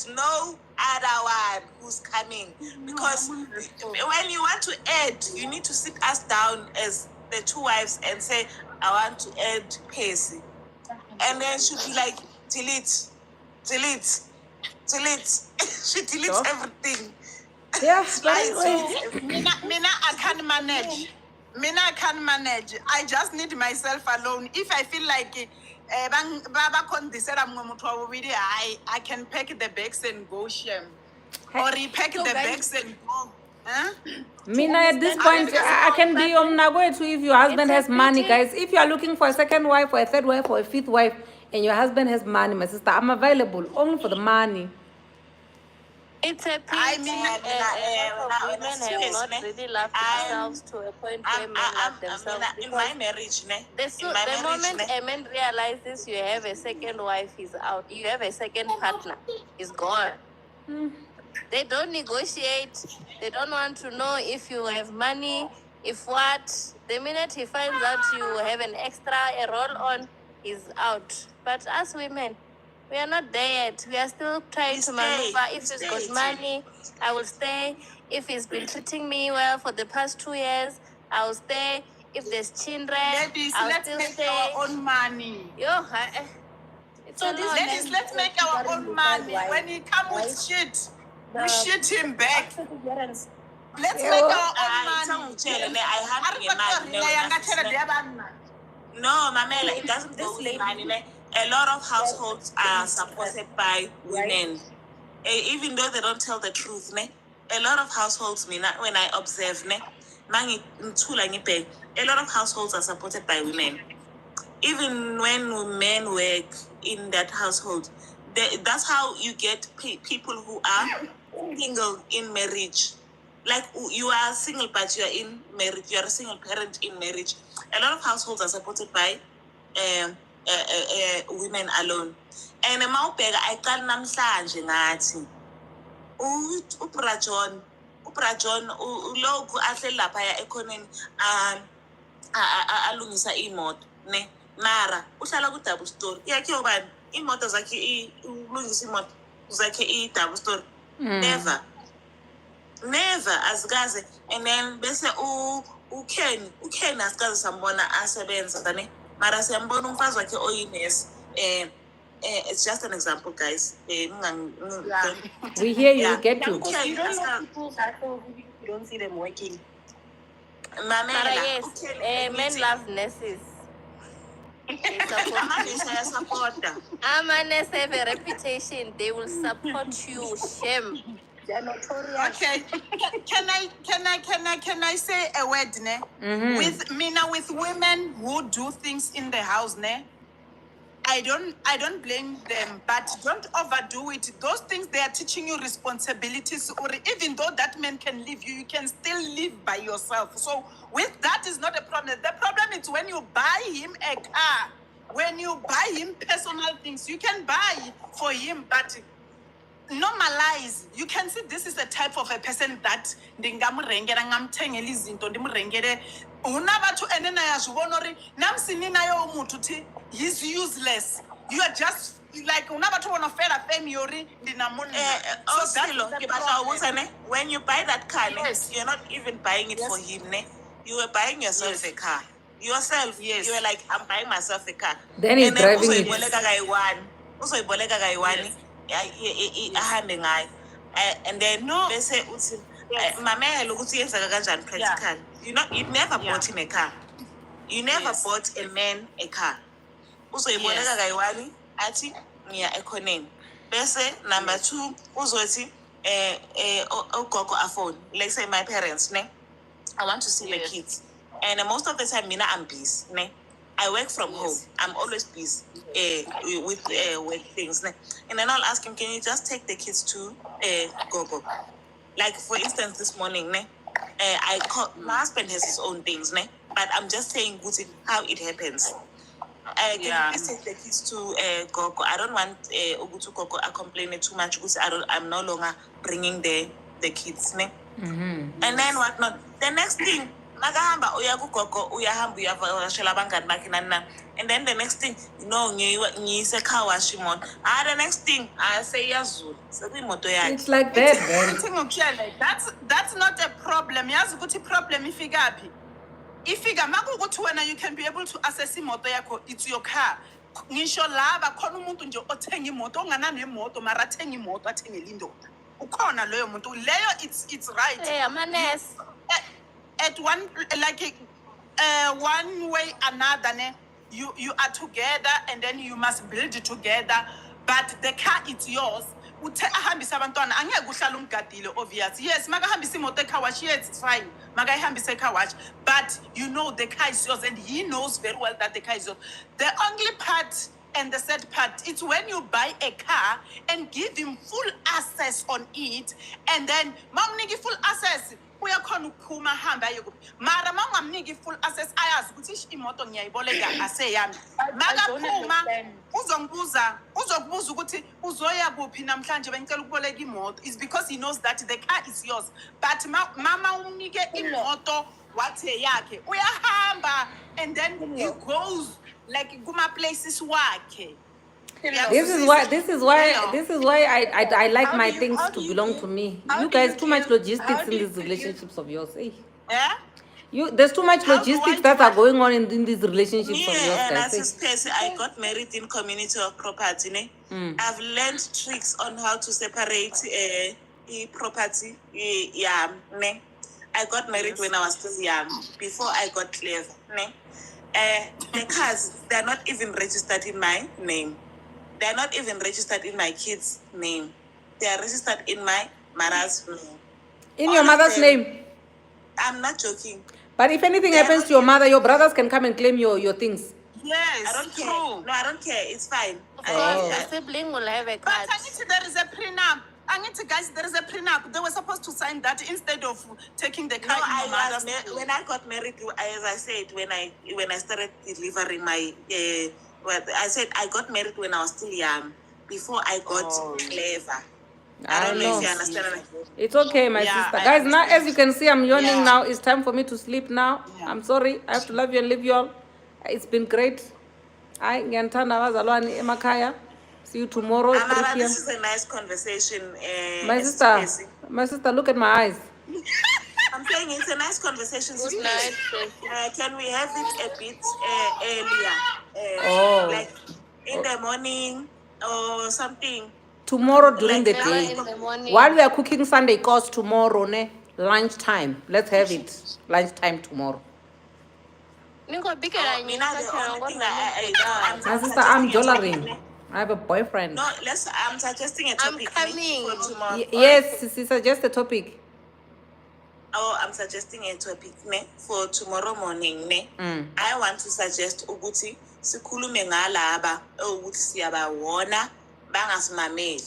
no other one who's coming. Because when you want to add, you need to sit us down as the two wives and say, I want to add Pacey. And then she'll be like, delete. She deletes everything. Yeah, Mina, I can't manage. I just need myself alone. If I feel like I can pack the bags and go, Shem. Or repack the bags and go. Huh? Mina, at this point, I can be on Nagoetu if your husband has money, guys. If you are looking for a second wife or a third wife or a fifth wife and your husband has money, my sister, I'm available only for the money. It's a pity. Women have not really loved themselves to a point where men love themselves. In my marriage, The moment a man realizes you have a second wife, he's out. You have a second partner, he's gone. They don't negotiate. They don't want to know if you have money, if what. The minute he finds out you have an extra, a roll-on, he's out. But us women, we are not there yet. We are still trying to maneuver. If he's got money, I will stay. If he's been treating me well for the past 2 years, I will stay. If there's children, Ladies, I'll let's still make stay. our own money. Ladies, let's make our own money. When he comes with shit, we shit him back. Let's make our own money. No, Mamela, it doesn't go with money. A lot of households are supported by women. even though they don't tell the truth, ne? A lot of households, when I observe, ne? A lot of households are supported by women. Even when men work in that household, that's how you get people who are single in marriage. Like you are single, but you are in marriage. You are a single parent in marriage. A lot of households are supported by women alone. And mawubheka ayiqali namhlanje ngathi uBrajon ulokhu ahleli laphaya ekhoneni alungisa imoto ne mara uhlala ku-double story yakhe ubani imoto zakhe ulungisa imoto zakhe i-double story never azikaze. And then bese uKen asikaze sambona asebenza ne mara siyambona umfazi wakhe oyinesi. It's just an example, guys. We hear you, Yeah. we get you. Because you don't know people's household, you don't see them working. Mara, Mamela, yes, men love nurses. amanesi ayasapota. Amanese have a reputation. They will support you. Shame. They're notorious. Okay. Can I say a word, ne? With women who do things in the house, ne? I don't blame them, but don't overdo it. Those things, they are teaching you responsibilities, or even though that man can leave you, you can still live by yourself. So with that is not a problem. The problem is when you buy him a car, when you buy him personal things, you can buy for him, but normalize. You can see this is a type of a person that ndingamurengera ngamthengela izinto ndimurengere unabathu enena yazibona uri namsini nayo umuntu thi he's useless. You are just like unabathu bona fela fame yori ndinamona. When you buy that car, Yes. you're not even buying it for him, ne? You were buying yourself a car. Yourself, Yes. you were like, I'm buying myself a car. Then he's driving it. uzoyiboleka kayi-1 ahambe ngayo. And then bese uthi mamela ukuthi yenzeka kanjani practical. You never bought him a car. You never bought a man a car. Uzoyiboleka kayi-1 athi ngiya ekhoneni. Bese number 2 uzothi ugogo afone. Let's say my parents, ne? I want to see the kids. And most of the time, mina, I'm busy, ne? I work from home. I'm always busy with work things, ne? And then I'll ask him, can you just take the kids to Gogo? Like, for instance, this morning, ne? I call, my husband has his own things, ne? But I'm just saying how it happens. Can you please take the kids to Gogo? I don't want Ugutu Gogo I complain too much because I'm no longer bringing the kids, ne? And then what not? The next thing, and then the next thing, the car wash the next thing, I say Yazoo. It's like that, then. That's not a problem. Yazi ukuthi problem ifikapi. Ifika makukuthi wena you can be able to assess imoto yakho, it's your car. Ngisho laba khona umuntu nje othenga imoto ongana nemoto mara athenga imoto athengela indoda. Ukhona leyo muntu leyo it's right. Hey, amanese. At one way another, ne, you are together and then you must build it together, but the car is yours. Ahambisa abantwana angeke uhlala umgadile obvious. Yes, makahambisa imoto ecar wash, yes, it's fine. Makahambisa ecar wash, but you know the car is yours and he knows very well that the car is yours. The only part and the sad part, it's when you buy a car and give him full access on it, and then mamniki full access. Uyakhona ukuphuma hamba mara mangamniki full access ayazi ukuthi imoto ngiyayiboleka aseyami makaphuma uzokubuza ukuthi uzoya kuphi namhlanje bengicela ukuboleka imoto is because he knows that the car is yours, but mama umnike imoto wathe yakhe uyahamba and then he goes like kuma places wakhe. This is why I like my things to belong to me. You guys too much logistics in these relationships of yours. Hey. Yeah? There's too much logistics that are going on in these relationships of yours, guys. I got married in community of property. Ne? I've learned tricks on how to separate property. Ne? I got married when I was still young, before I got clever. Ne? The cars, they're not even registered in my name. They're not even registered in my kids' name. they are registered in my mother's name. In All your of mother's them. name. I'm not joking. But if anything They are happens not to your here. mother, your brothers can come and claim your things. Yes, I don't care. true. No, I don't care. It's fine. Of course, the sibling will have a But card. there is a prenup. Guys, there is a prenup. They were supposed to sign that instead of taking the car No, in your mother's when I got married, as I said, when I started delivering my, I said I got married when I was still young, before I got clever. I don't know if you understand. It's okay, my Yeah, sister. I Guys, now understand. as you can see, I'm yawning Yeah. now. It's time for me to sleep now. Yeah. I'm sorry. I have to love you and leave you all. It's been great. Ngiyantanda abazalwane emakhaya. See you tomorrow, 3 Amara, p.m. this is a nice conversation. My sister, look at my eyes. I'm saying it's a nice conversation. Good Sister. night, Tracy. Can we have it a bit earlier? Like in the morning or something? Tomorrow during Like the now, day. in the morning. While we are cooking Sunday course tomorrow, lunchtime. Let's have it. Lunchtime tomorrow. Ningo bigger Mina, the only thing My sister, I'm jollering. I have a boyfriend. No, I'm suggesting a I'm topic coming. for tomorrow. Yes, suggest a topic. Oh, I'm suggesting a topic for tomorrow morning. I want to suggest ukuthi sikhulume ngalaba ukuthi siyabawona bangasimameli.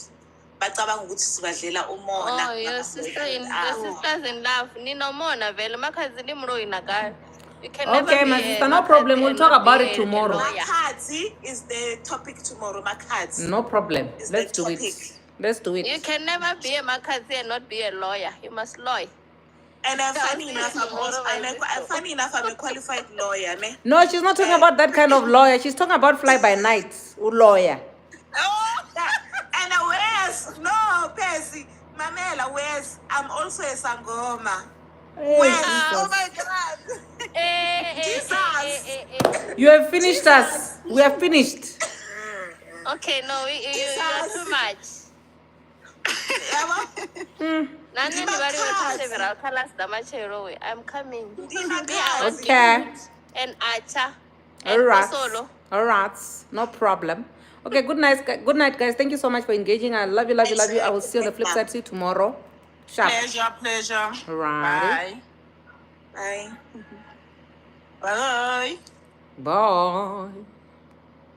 Bacabanga ukuthi sibadlela umona. Oh, your sisters in love. Nino mona vele makhazini mroina guy. Okay, my sister, no problem. We'll talk about it tomorrow. Makadzi is the topic tomorrow. Makadzi. No problem. Is Let's the do it. topic. Let's do it. You can never be a makazi and not be a lawyer. You must lawyer. And funny enough, I'm a qualified lawyer. No, she's not talking about that kind of lawyer. She's talking about fly by night lawyer. And where's no, Percy, Mamela, where's I'm also a sangoma. Where's oh my God. Jesus. You have finished us. We have finished. Okay, no, you're too much. I'm coming. Okay. And Acha. All right. No problem. Okay, good night, guys. Thank you so much for engaging. I love you. I will see you on the flip side. See you tomorrow. Sharp. Pleasure. All right. Bye. Bye. Bye.